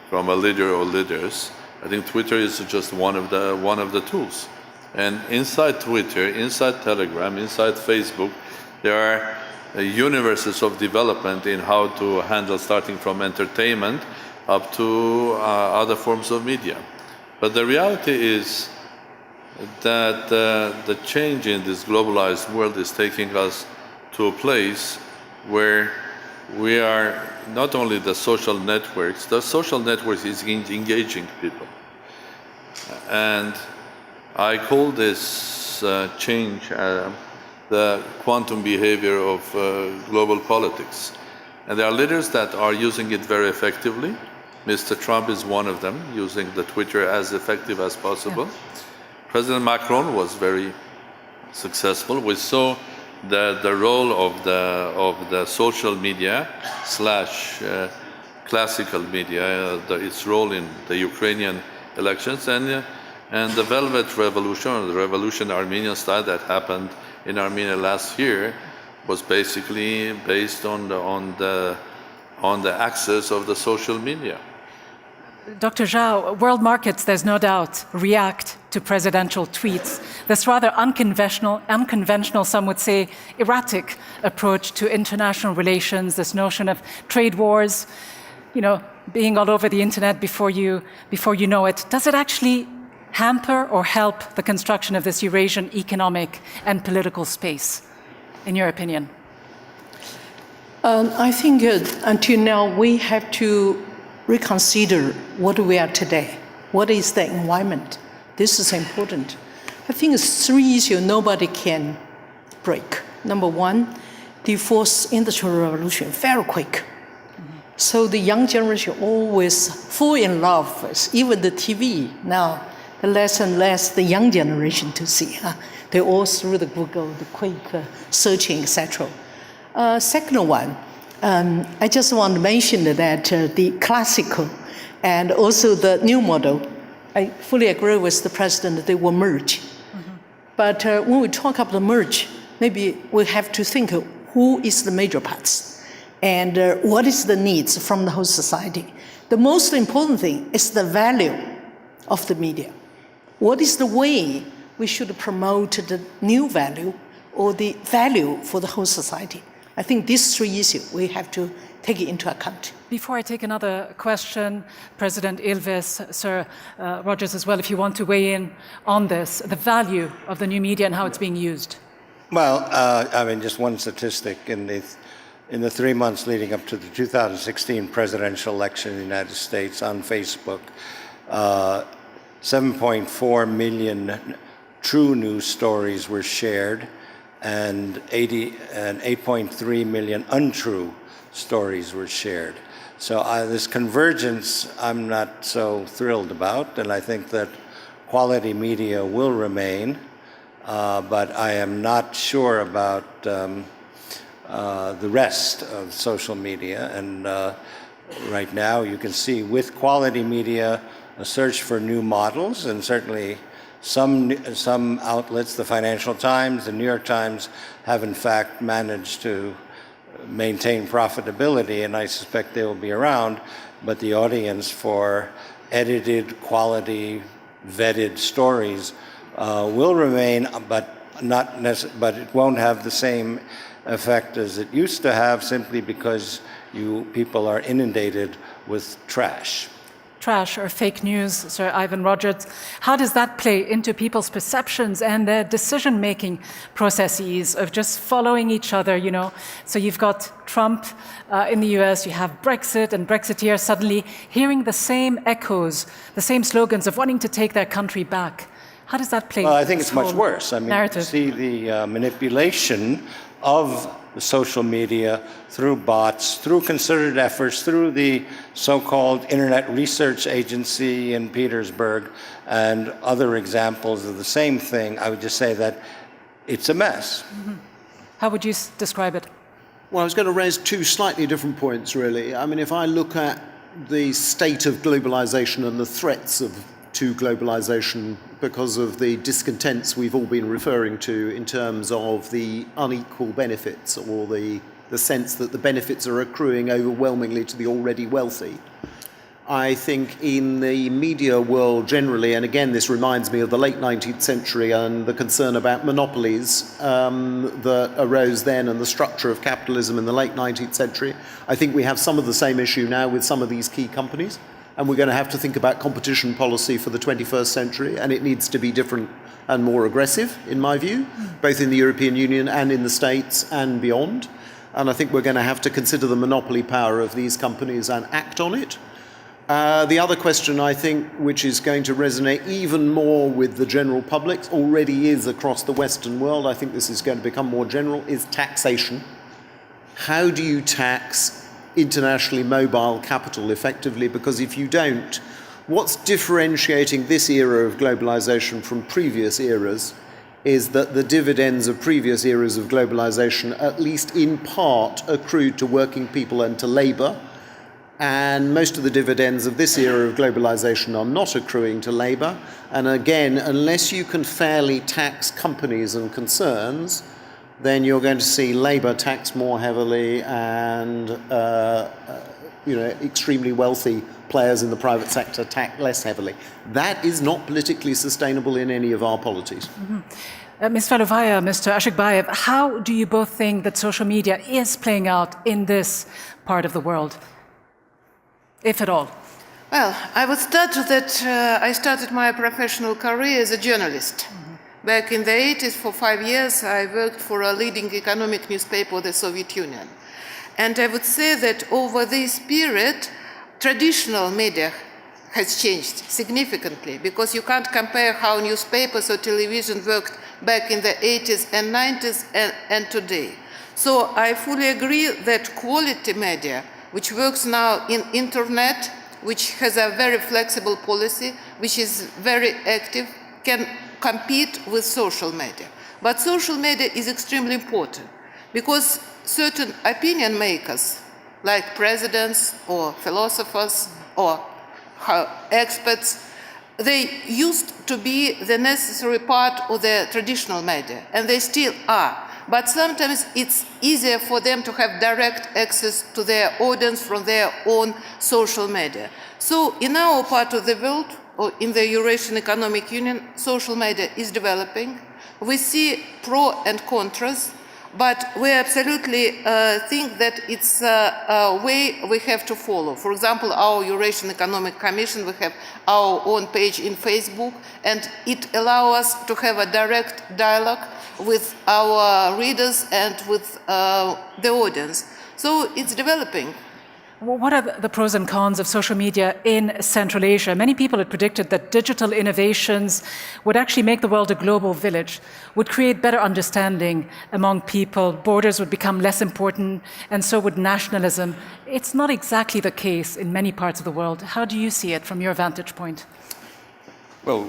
from a leader or leaders. I think Twitter is just one of the tools. And inside Twitter, inside Telegram, inside Facebook, there are universes of development in how to handle, starting from entertainment up to other forms of media. But the reality is that the change in this globalized world is taking us to a place where we are not only the social networks is engaging people. And I call this change the quantum behavior of global politics. And there are leaders that are using it very effectively. Mr. Trump is one of them, using the Twitter as effective as possible. Yeah. President Macron was very successful. We saw the role of the social media / classical media, its role in the Ukrainian elections, and the Velvet Revolution, or the revolution Armenian style that happened in Armenia last year, was basically based on the access of the social media. Dr. Zhao, world markets, there's no doubt, react to presidential tweets. This rather unconventional, some would say erratic approach to international relations, this notion of trade wars, being all over the internet before you know it. Does it actually hamper or help the construction of this Eurasian economic and political space, in your opinion? I think until now we have to reconsider what we are today. What is the environment? This is important. I think it's 3 issues nobody can break. Number one, the fourth industrial revolution, very quick. So the young generation always fall in love with even the TV. Now, the less and less the young generation to see. They all through the Google, the quick searching, etc. Second one, I just want to mention that the classical and also the new model, I fully agree with the president that they will merge. But when we talk about the merge, maybe we have to think who is the major parts and what is the needs from the whole society. The most important thing is the value of the media. What is the way we should promote the new value or the value for the whole society? I think these 3 issues we have to take it into account. Before I take another question, President Ilves, Sir Rogers as well, if you want to weigh in on this, the value of the new media and how it's being used. Well, just one statistic. In the 3 months leading up to the 2016 presidential election in the United States on Facebook, 7.4 million true news stories were shared, and 8.3 million untrue stories were shared. So this convergence I'm not so thrilled about, and I think that quality media will remain, but I am not sure about the rest of social media. And right now you can see with quality media a search for new models, and certainly some outlets, the Financial Times, the New York Times, have in fact managed to maintain profitability, and I suspect they will be around, but the audience for edited, quality, vetted stories will remain, but it won't have the same effect as it used to have, simply because people are inundated with trash. Trash or fake news, Sir Ivan Rogers. How does that play into people's perceptions and their decision-making processes of just following each other, So you've got Trump in the US, you have Brexit and Brexiteers suddenly hearing the same echoes, the same slogans of wanting to take their country back. How does that play? Well, I think it's much worse. Narrative. You see the manipulation of the social media through bots, through concerted efforts, through the so-called Internet Research Agency in Petersburg, and other examples of the same thing. I would just say that it's a mess. Mm-hmm. How would you describe it? Well, I was going to raise 2 slightly different points, really. If I look at the state of globalization and the threats to globalization because of the discontents we've all been referring to in terms of the unequal benefits, or the sense that the benefits are accruing overwhelmingly to the already wealthy. I think in the media world generally, and again this reminds me of the late 19th century and the concern about monopolies that arose then, and the structure of capitalism in the late 19th century, I think we have some of the same issue now with some of these key companies. And we're going to have to think about competition policy for the 21st century, and it needs to be different and more aggressive, in my view, both in the European Union and in the States and beyond. And I think we're going to have to consider the monopoly power of these companies and act on it. The other question, I think, which is going to resonate even more with the general public, already is across the Western world, I think this is going to become more general, is taxation. How do you tax internationally mobile capital effectively? Because if you don't, what's differentiating this era of globalization from previous eras is that the dividends of previous eras of globalization, at least in part, accrued to working people and to labor. And most of the dividends of this era of globalization are not accruing to labor. And again, unless you can fairly tax companies and concerns, then you're going to see labor taxed more heavily and extremely wealthy players in the private sector taxed less heavily. That is not politically sustainable in any of our polities. Mm-hmm. Ms. Valovaya, Mr. Ashikbayev, how do you both think that social media is playing out in this part of the world, if at all? Well, I would start that I started my professional career as a journalist. Mm-hmm. Back in the 80s, for 5 years, I worked for a leading economic newspaper of the Soviet Union. And I would say that over this period, traditional media has changed significantly, because you can't compare how newspapers or television worked back in the 80s and 90s and today. So I fully agree that quality media, which works now in internet, which has a very flexible policy, which is very active, can compete with social media. But social media is extremely important, because certain opinion makers, like presidents or philosophers or experts, they used to be the necessary part of the traditional media, and they still are. But sometimes it's easier for them to have direct access to their audience from their own social media. So in our part of the world, or in the Eurasian Economic Union, social media is developing. We see pro and contras, but we absolutely think that it's a way we have to follow. For example, our Eurasian Economic Commission, we have our own page in Facebook, and it allows us to have a direct dialogue with our readers and with the audience. So it's developing. What are the pros and cons of social media in Central Asia? Many people had predicted that digital innovations would actually make the world a global village, would create better understanding among people, borders would become less important, and so would nationalism. It's not exactly the case in many parts of the world. How do you see it from your vantage point? Well,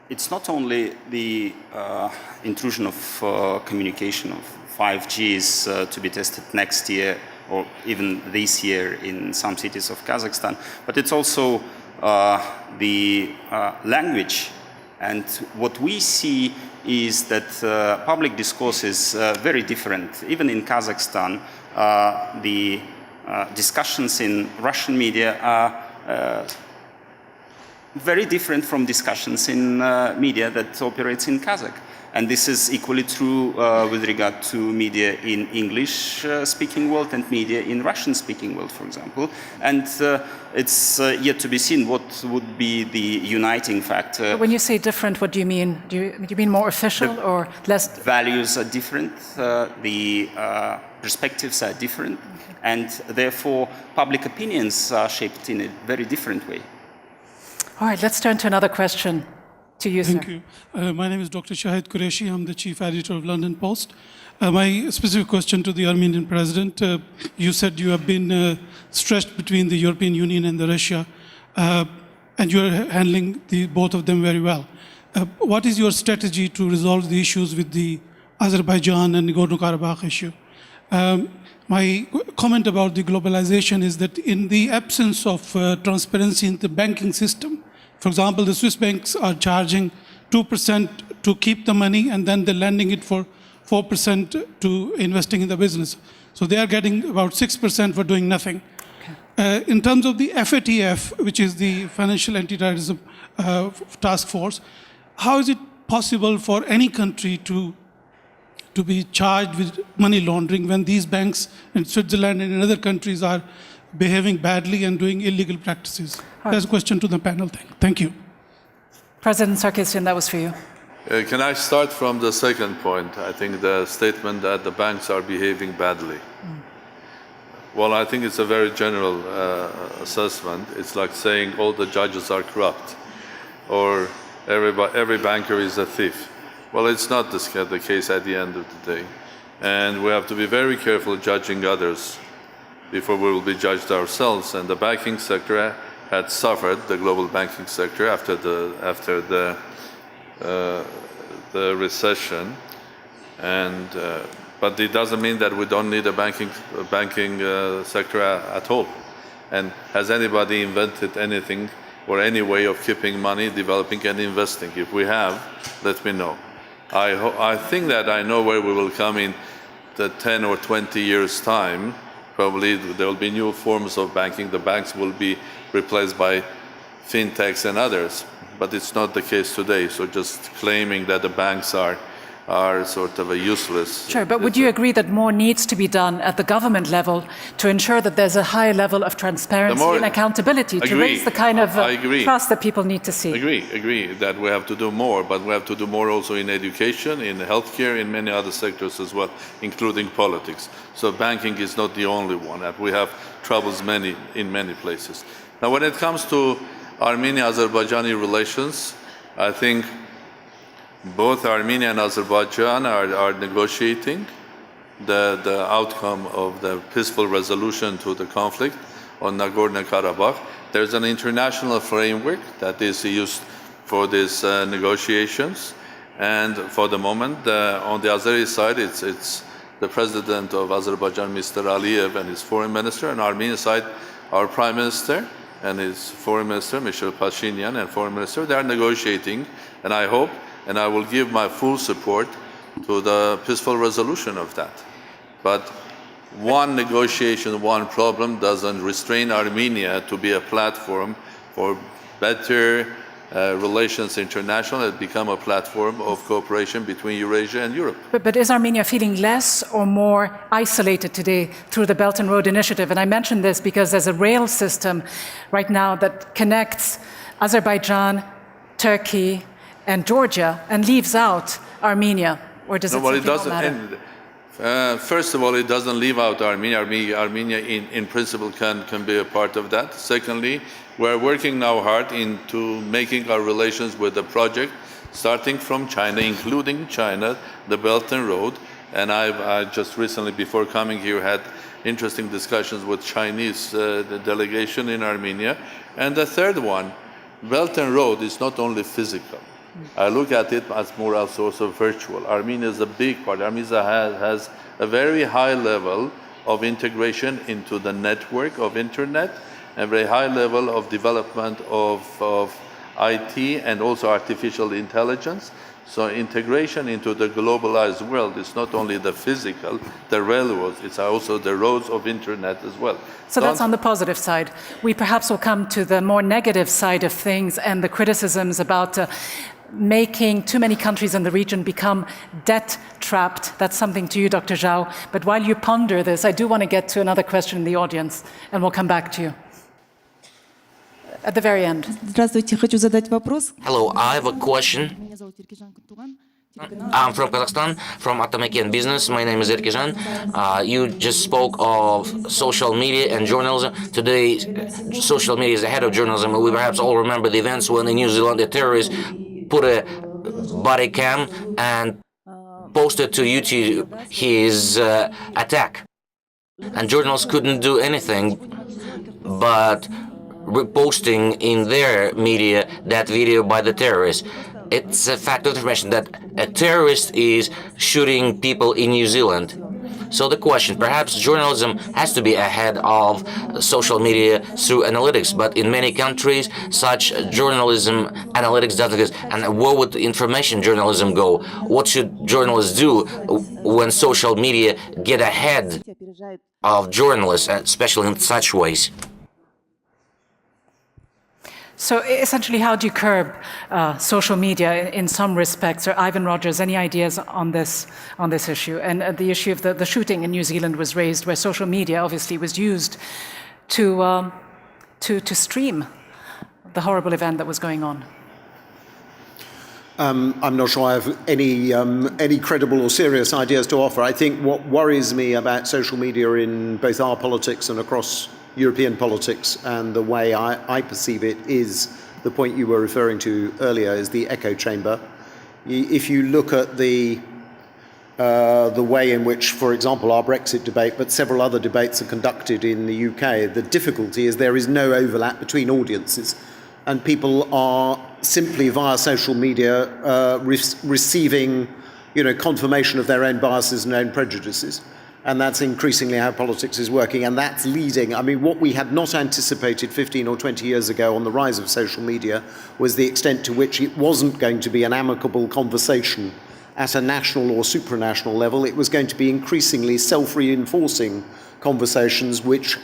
it's not only the intrusion of communication of 5G is to be tested next year, or even this year in some cities of Kazakhstan, but it's also the language. And what we see is that public discourse is very different. Even in Kazakhstan, the discussions in Russian media are very different from discussions in media that operates in Kazakh. And this is equally true with regard to media in English-speaking world and media in Russian-speaking world, for example. And it's yet to be seen what would be the uniting factor. But when you say different, what do you mean? Do you mean more official or less? Values are different, the perspectives are different, and therefore public opinions are shaped in a very different way. All right, let's turn to another question. To you, Thank sir. you. My name is Dr. Shahid Qureshi. I'm the chief editor of London Post. My specific question to the Armenian president, you said you have been stretched between the European Union and the Russia, and you're handling both of them very well. What is your strategy to resolve the issues with the Azerbaijan and Nagorno-Karabakh issue? My comment about the globalization is that in the absence of transparency in the banking system, for example, the Swiss banks are charging 2% to keep the money, and then they're lending it for 4% to investing in the business. So they are getting about 6% for doing nothing. Okay. In terms of the FATF, which is the Financial Anti-Terrorism Task Force, how is it possible for any country to be charged with money laundering when these banks in Switzerland and in other countries are behaving badly and doing illegal practices? That's a question to the panel. Thank you. President Sarkisian, that was for you. Can I start from the second point? I think the statement that the banks are behaving badly. Well, I think it's a very general assessment. It's like saying all the judges are corrupt or every banker is a thief. Well, it's not the case at the end of the day. And we have to be very careful judging others before we will be judged ourselves. And the banking sector had suffered, the global banking sector, after the recession. And but it doesn't mean that we don't need a banking sector at all. And has anybody invented anything or any way of keeping money, developing and investing? If we have, let me know. I think that I know where we will come in the 10 or 20 years' time. Probably there will be new forms of banking. The banks will be replaced by fintechs and others. But it's not the case today. So just claiming that the banks are sort of a useless. Sure, but would you agree that more needs to be done at the government level to ensure that there's a high level of transparency and accountability to raise the kind of trust that people need to see? Agree that we have to do more, but we have to do more also in education, in healthcare, in many other sectors as well, including politics. So banking is not the only one. We have troubles in many places. Now, when it comes to Armenia-Azerbaijani relations, I think both Armenia and Azerbaijan are negotiating the outcome of the peaceful resolution to the conflict on Nagorno-Karabakh. There's an international framework that is used for these negotiations. And for the moment, on the Azeri side, it's the president of Azerbaijan, Mr. Aliyev, and his foreign minister. And Armenian side, our prime minister and his foreign minister, Michel Pashinyan, and foreign minister. They are negotiating, and I hope and I will give my full support to the peaceful resolution of that. But one negotiation, one problem doesn't restrain Armenia to be a platform for better relations international. It become a platform of cooperation between Eurasia and Europe. But is Armenia feeling less or more isolated today through the Belton Road Initiative? And I mention this because there's a rail system right now that connects Azerbaijan, Turkey, and Georgia, and leaves out Armenia, or does it simply not matter? First of all, it doesn't leave out Armenia. Armenia in principle, can be a part of that. Secondly, we're working now hard into making our relations with the project, starting from China, including China, the Belton Road. And I just recently, before coming here, had interesting discussions with Chinese the delegation in Armenia. And the third one, Belton Road is not only physical. I look at it as more also virtual. Armenia is a big part. Armenia has a very high level of integration into the network of internet, and a very high level of development of IT and also artificial intelligence. So integration into the globalized world is not only the physical, the railroads, it's also the roads of internet as well. So that's on the positive side. We perhaps will come to the more negative side of things and the criticisms about making too many countries in the region become debt-trapped. That's something to you, Dr. Zhao. But while you ponder this, I do want to get to another question in the audience, and we'll come back to you. At the very end. Hello, I have a question. I'm from Kazakhstan, from Atamekian Business. My name is Erkizhan. You just spoke of social media and journalism. Today, social media is ahead of journalism. We perhaps all remember the events when in New Zealand, a terrorist put a body cam and posted to YouTube his attack. And journalists couldn't do anything but reposting in their media that video by the terrorist. It's a fact of information that a terrorist is shooting people in New Zealand. So the question, perhaps journalism has to be ahead of social media through analytics, but in many countries, such journalism analytics doesn't exist. And where would information journalism go? What should journalists do when social media get ahead of journalists, especially in such ways? So essentially, how do you curb social media in some respects? Or Ivan Rogers, any ideas on this issue? And the issue of the shooting in New Zealand was raised, where social media obviously was used to stream the horrible event that was going on. I'm not sure I have any credible or serious ideas to offer. I think what worries me about social media in both our politics and across European politics, and the way I perceive it, is the point you were referring to earlier, is the echo chamber. If you look at the way in which, for example, our Brexit debate, but several other debates are conducted in the UK, the difficulty is there is no overlap between audiences, and people are simply via social media receiving, confirmation of their own biases and own prejudices. And that's increasingly how politics is working, and that's leading. I mean, what we had not anticipated 15 or 20 years ago on the rise of social media was the extent to which it wasn't going to be an amicable conversation at a national or supranational level. It was going to be increasingly self-reinforcing conversations which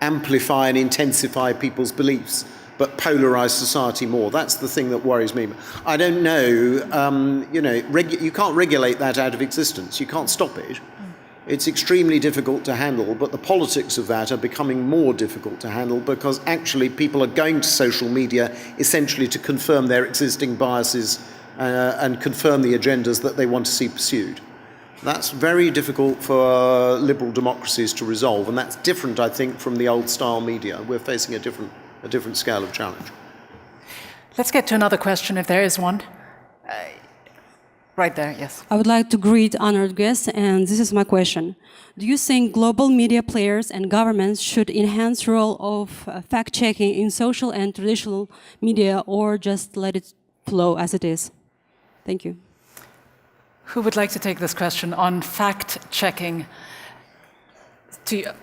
amplify and intensify people's beliefs, but polarize society more. That's the thing that worries me. I don't know, you can't regulate that out of existence. You can't stop it. It's extremely difficult to handle, but the politics of that are becoming more difficult to handle because actually people are going to social media essentially to confirm their existing biases and confirm the agendas that they want to see pursued. That's very difficult for liberal democracies to resolve, and that's different, I think, from the old-style media. We're facing a different scale of challenge. Let's get to another question, if there is one. Right there, yes. I would like to greet honored guests, and this is my question. Do you think global media players and governments should enhance role of fact-checking in social and traditional media, or just let it flow as it is? Thank you. Who would like to take this question on fact-checking? To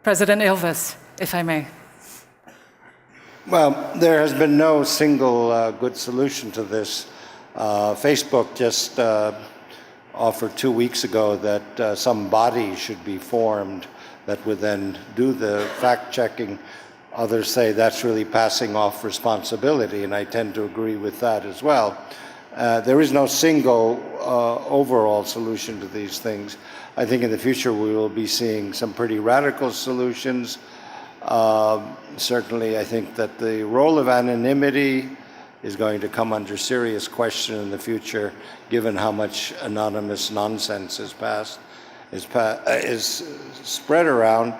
President Ilves, if I may. Well, there has been no single good solution to this. Facebook just offered 2 weeks ago that some body should be formed that would then do the fact-checking. Others say that's really passing off responsibility, and I tend to agree with that as well. There is no single overall solution to these things. I think in the future we will be seeing some pretty radical solutions. Certainly I think that the role of anonymity is going to come under serious question in the future, given how much anonymous nonsense is spread around.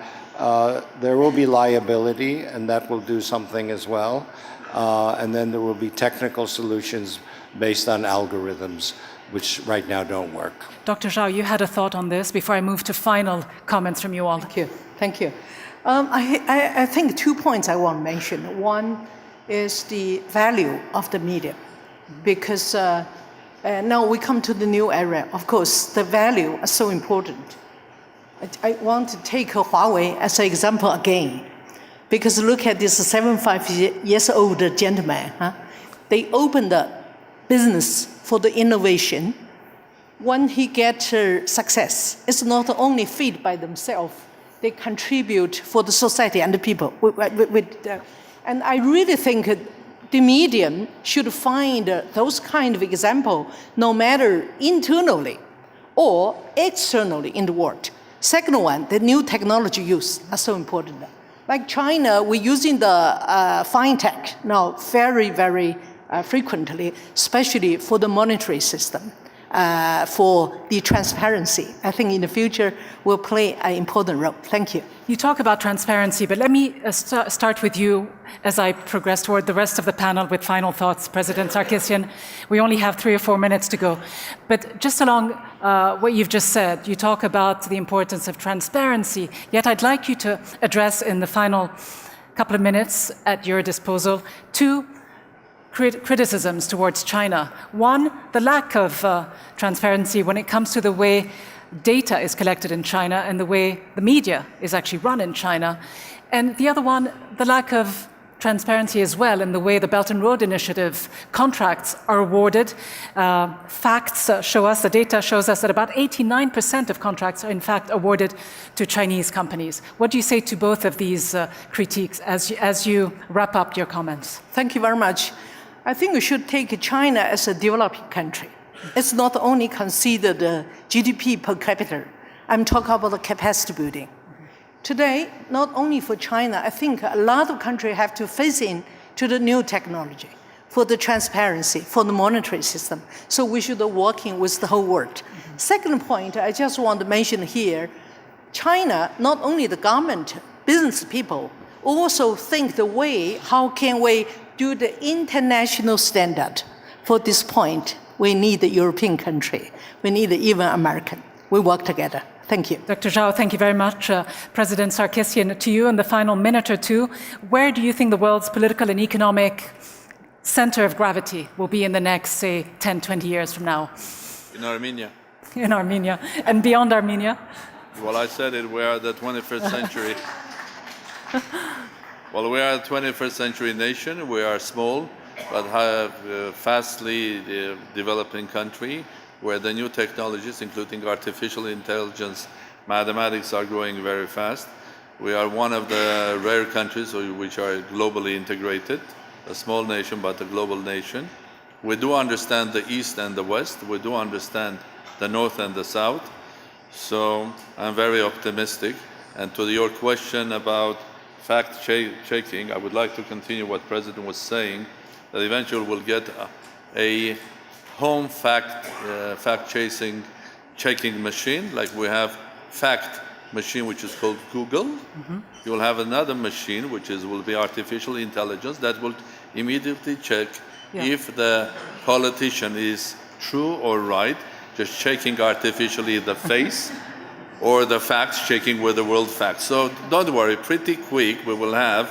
There will be liability, and that will do something as well. And then there will be technical solutions based on algorithms, which right now don't work. Dr. Zhao, you had a thought on this before I move to final comments from you all. Thank you. I think 2 points I want to mention. One is the value of the media, because now we come to the new era. Of course, the value is so important. I want to take Huawei as an example again, because look at this 75-year-old gentleman. They opened a business for the innovation. When he gets success, it's not only feed by themselves, they contribute for the society and the people. And I really think the medium should find those kind of example, no matter internally or externally in the world. Second one, the new technology use are so important. Like China, we're using the fintech now very, very frequently, especially for the monetary system, for the transparency. I think in the future will play an important role. Thank you. You talk about transparency, but let me start with you as I progress toward the rest of the panel with final thoughts. President Sarkisian, we only have 3 or 4 minutes to go. But just along what you've just said, you talk about the importance of transparency, yet I'd like you to address in the final couple of minutes at your disposal 2 criticisms towards China. One, the lack of transparency when it comes to the way data is collected in China and the way the media is actually run in China. And the other one, the lack of transparency as well in the way the Belton Road Initiative contracts are awarded. Facts show us, the data shows us that about 89% of contracts are in fact awarded to Chinese companies. What do you say to both of these critiques as you wrap up your comments? Thank you very much. I think we should take China as a developing country. It's not only considered GDP per capita. I'm talking about the capacity building. Today, not only for China, I think a lot of countries have to face into the new technology. for the transparency, for the monetary system. So we should be working with the whole world. Second point, I just want to mention here, China, not only the government, business people, also think the way, how can we do the international standard? For this point, we need the European country. We need even American. We work together. Thank you. Dr. Zhao, thank you very much. President Sarkisian, to you in the final minute or two, where do you think the world's political and economic center of gravity will be in the next, say, 10, 20 years from now? In Armenia. In Armenia. And beyond Armenia? Well, I said it, we are the 21st century. Well, we are a 21st century nation. We are small, but have a fastly developing country where the new technologies, including artificial intelligence, mathematics, are growing very fast. We are one of the rare countries which are globally integrated, a small nation, but a global nation. We do understand the East and the West. We do understand the North and the South. So I'm very optimistic. And to your question about fact-checking, I would like to continue what the President was saying, that eventually we'll get a home fact-checking machine, like we have fact machine, which is called Google. You'll have another machine, which will be artificial intelligence, that will immediately check if the politician is true or right, just checking artificially the face, or the facts, checking with the world facts. So don't worry, pretty quick we will have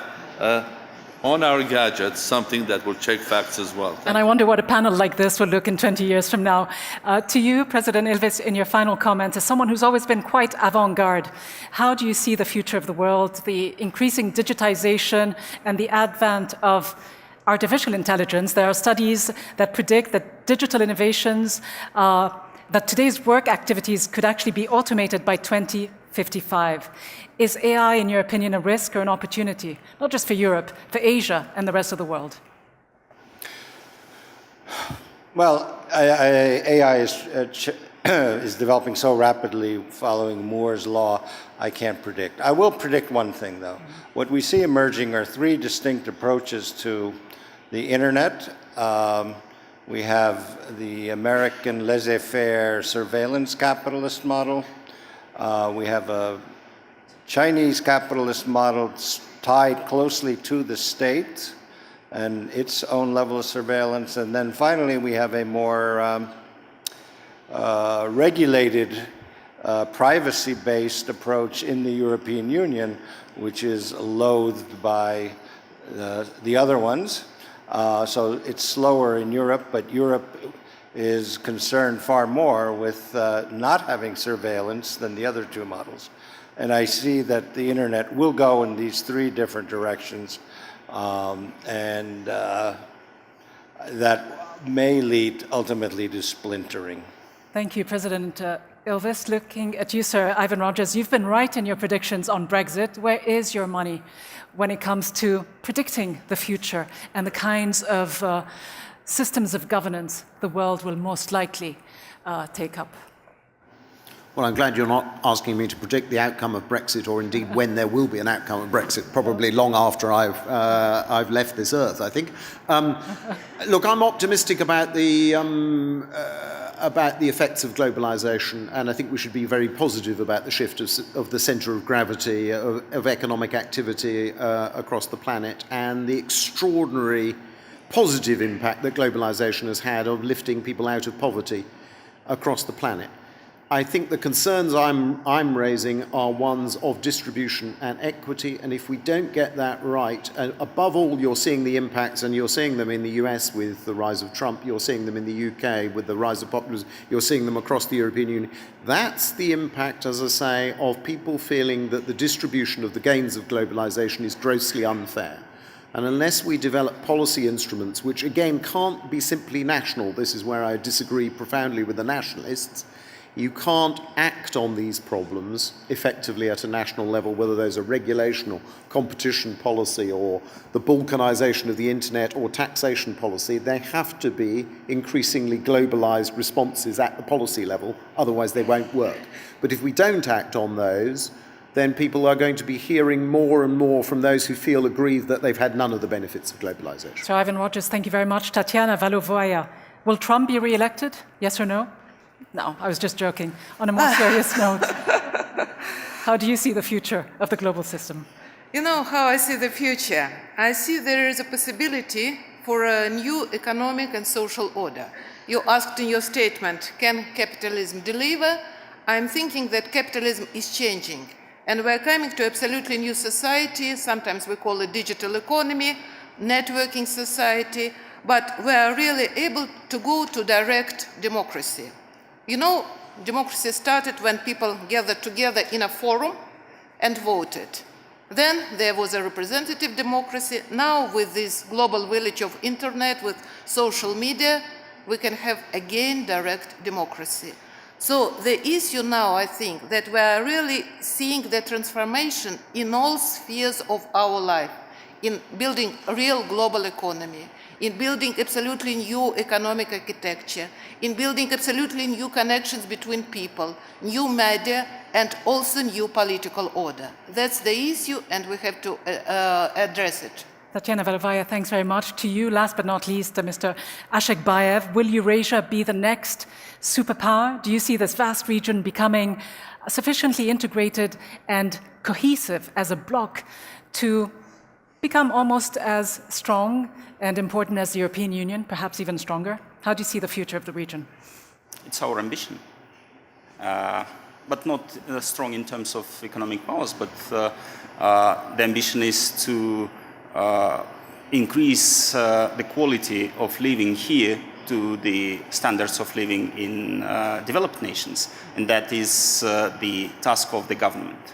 on our gadgets something that will check facts as well. And I wonder what a panel like this will look in 20 years from now. To you, President Ilves, in your final comments, as someone who's always been quite avant-garde, how do you see the future of the world, the increasing digitization and the advent of artificial intelligence? There are studies that predict that digital innovations, that today's work activities could actually be automated by 2055. Is AI, in your opinion, a risk or an opportunity, not just for Europe, for Asia and the rest of the world? Well, AI is developing so rapidly following Moore's law, I can't predict. I will predict one thing, though. What we see emerging are three distinct approaches to the internet. We have the American laissez-faire surveillance capitalist model. We have a Chinese capitalist model tied closely to the state and its own level of surveillance. And then finally, we have a more regulated, privacy-based approach in the European Union, which is loathed by the other ones. So it's slower in Europe, but Europe is concerned far more with not having surveillance than the other two models. And I see that the internet will go in these three different directions, and that may lead ultimately to splintering. Thank you, President Ilves. Looking at you, Sir Ivan Rogers, you've been right in your predictions on Brexit. Where is your money when it comes to predicting the future and the kinds of systems of governance the world will most likely take up? Well, I'm glad you're not asking me to predict the outcome of Brexit, or indeed when there will be an outcome of Brexit, probably long after I've left this earth, I think. Look, I'm optimistic about the effects of globalization, and I think we should be very positive about the shift of the center of gravity of economic activity across the planet, and the extraordinary positive impact that globalization has had of lifting people out of poverty across the planet. I think the concerns I'm raising are ones of distribution and equity, and if we don't get that right, and above all, you're seeing the impacts, and you're seeing them in the US with the rise of Trump, you're seeing them in the UK with the rise of populism, you're seeing them across the European Union. That's the impact, as I say, of people feeling that the distribution of the gains of globalization is grossly unfair. And unless we develop policy instruments, which again can't be simply national, this is where I disagree profoundly with the nationalists, you can't act on these problems effectively at a national level, whether there's a regulation or competition policy or the balkanization of the internet or taxation policy. They have to be increasingly globalized responses at the policy level, otherwise they won't work. But if we don't act on those, then people are going to be hearing more and more from those who feel aggrieved that they've had none of the benefits of globalization. So Ivan Rogers, thank you very much. Tatiana Valovaya, will Trump be re-elected? Yes or no? No, I was just joking. On a more serious note, how do you see the future of the global system? You know how I see the future? I see there is a possibility for a new economic and social order. You asked in your statement, can capitalism deliver? I'm thinking that capitalism is changing, and we're coming to absolutely new society. Sometimes we call it digital economy, networking society, but we're really able to go to direct democracy. You know, democracy started when people gathered together in a forum and voted. Then there was a representative democracy. Now with this global village of internet, with social media, we can have again direct democracy. So the issue now, I think, that we are really seeing the transformation in all spheres of our life, in building a real global economy, in building absolutely new economic architecture, in building absolutely new connections between people, new media, and also new political order. That's the issue, and we have to address it. Tatiana Valovaya, thanks very much. To you, last but not least, Mr. Ashekbaev, will Eurasia be the next superpower? Do you see this vast region becoming sufficiently integrated and cohesive as a bloc to become almost as strong and important as the European Union, perhaps even stronger? How do you see the future of the region? It's our ambition, but not strong in terms of economic powers, but the ambition is to increase the quality of living here to the standards of living in developed nations, and that is the task of the government.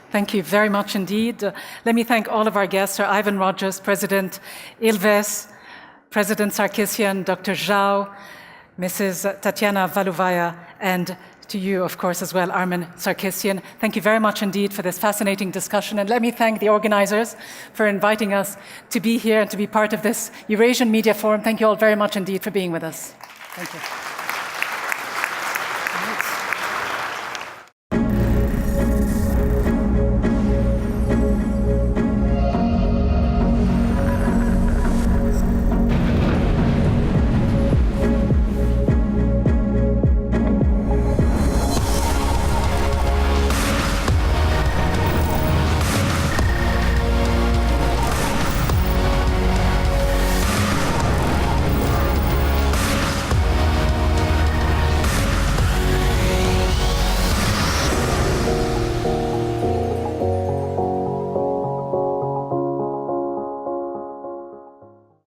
Thank you very much indeed. Let me thank all of our guests, Sir Ivan Rogers, President Ilves, President Sarkisian, Dr. Zhao, Mrs. Tatiana Valovaya, and to you, of course, as well, Armin Sarkisian. Thank you very much indeed for this fascinating discussion. And let me thank the organizers for inviting us to be here and to be part of this Eurasian Media Forum. Thank you all very much indeed for being with us. Thank you.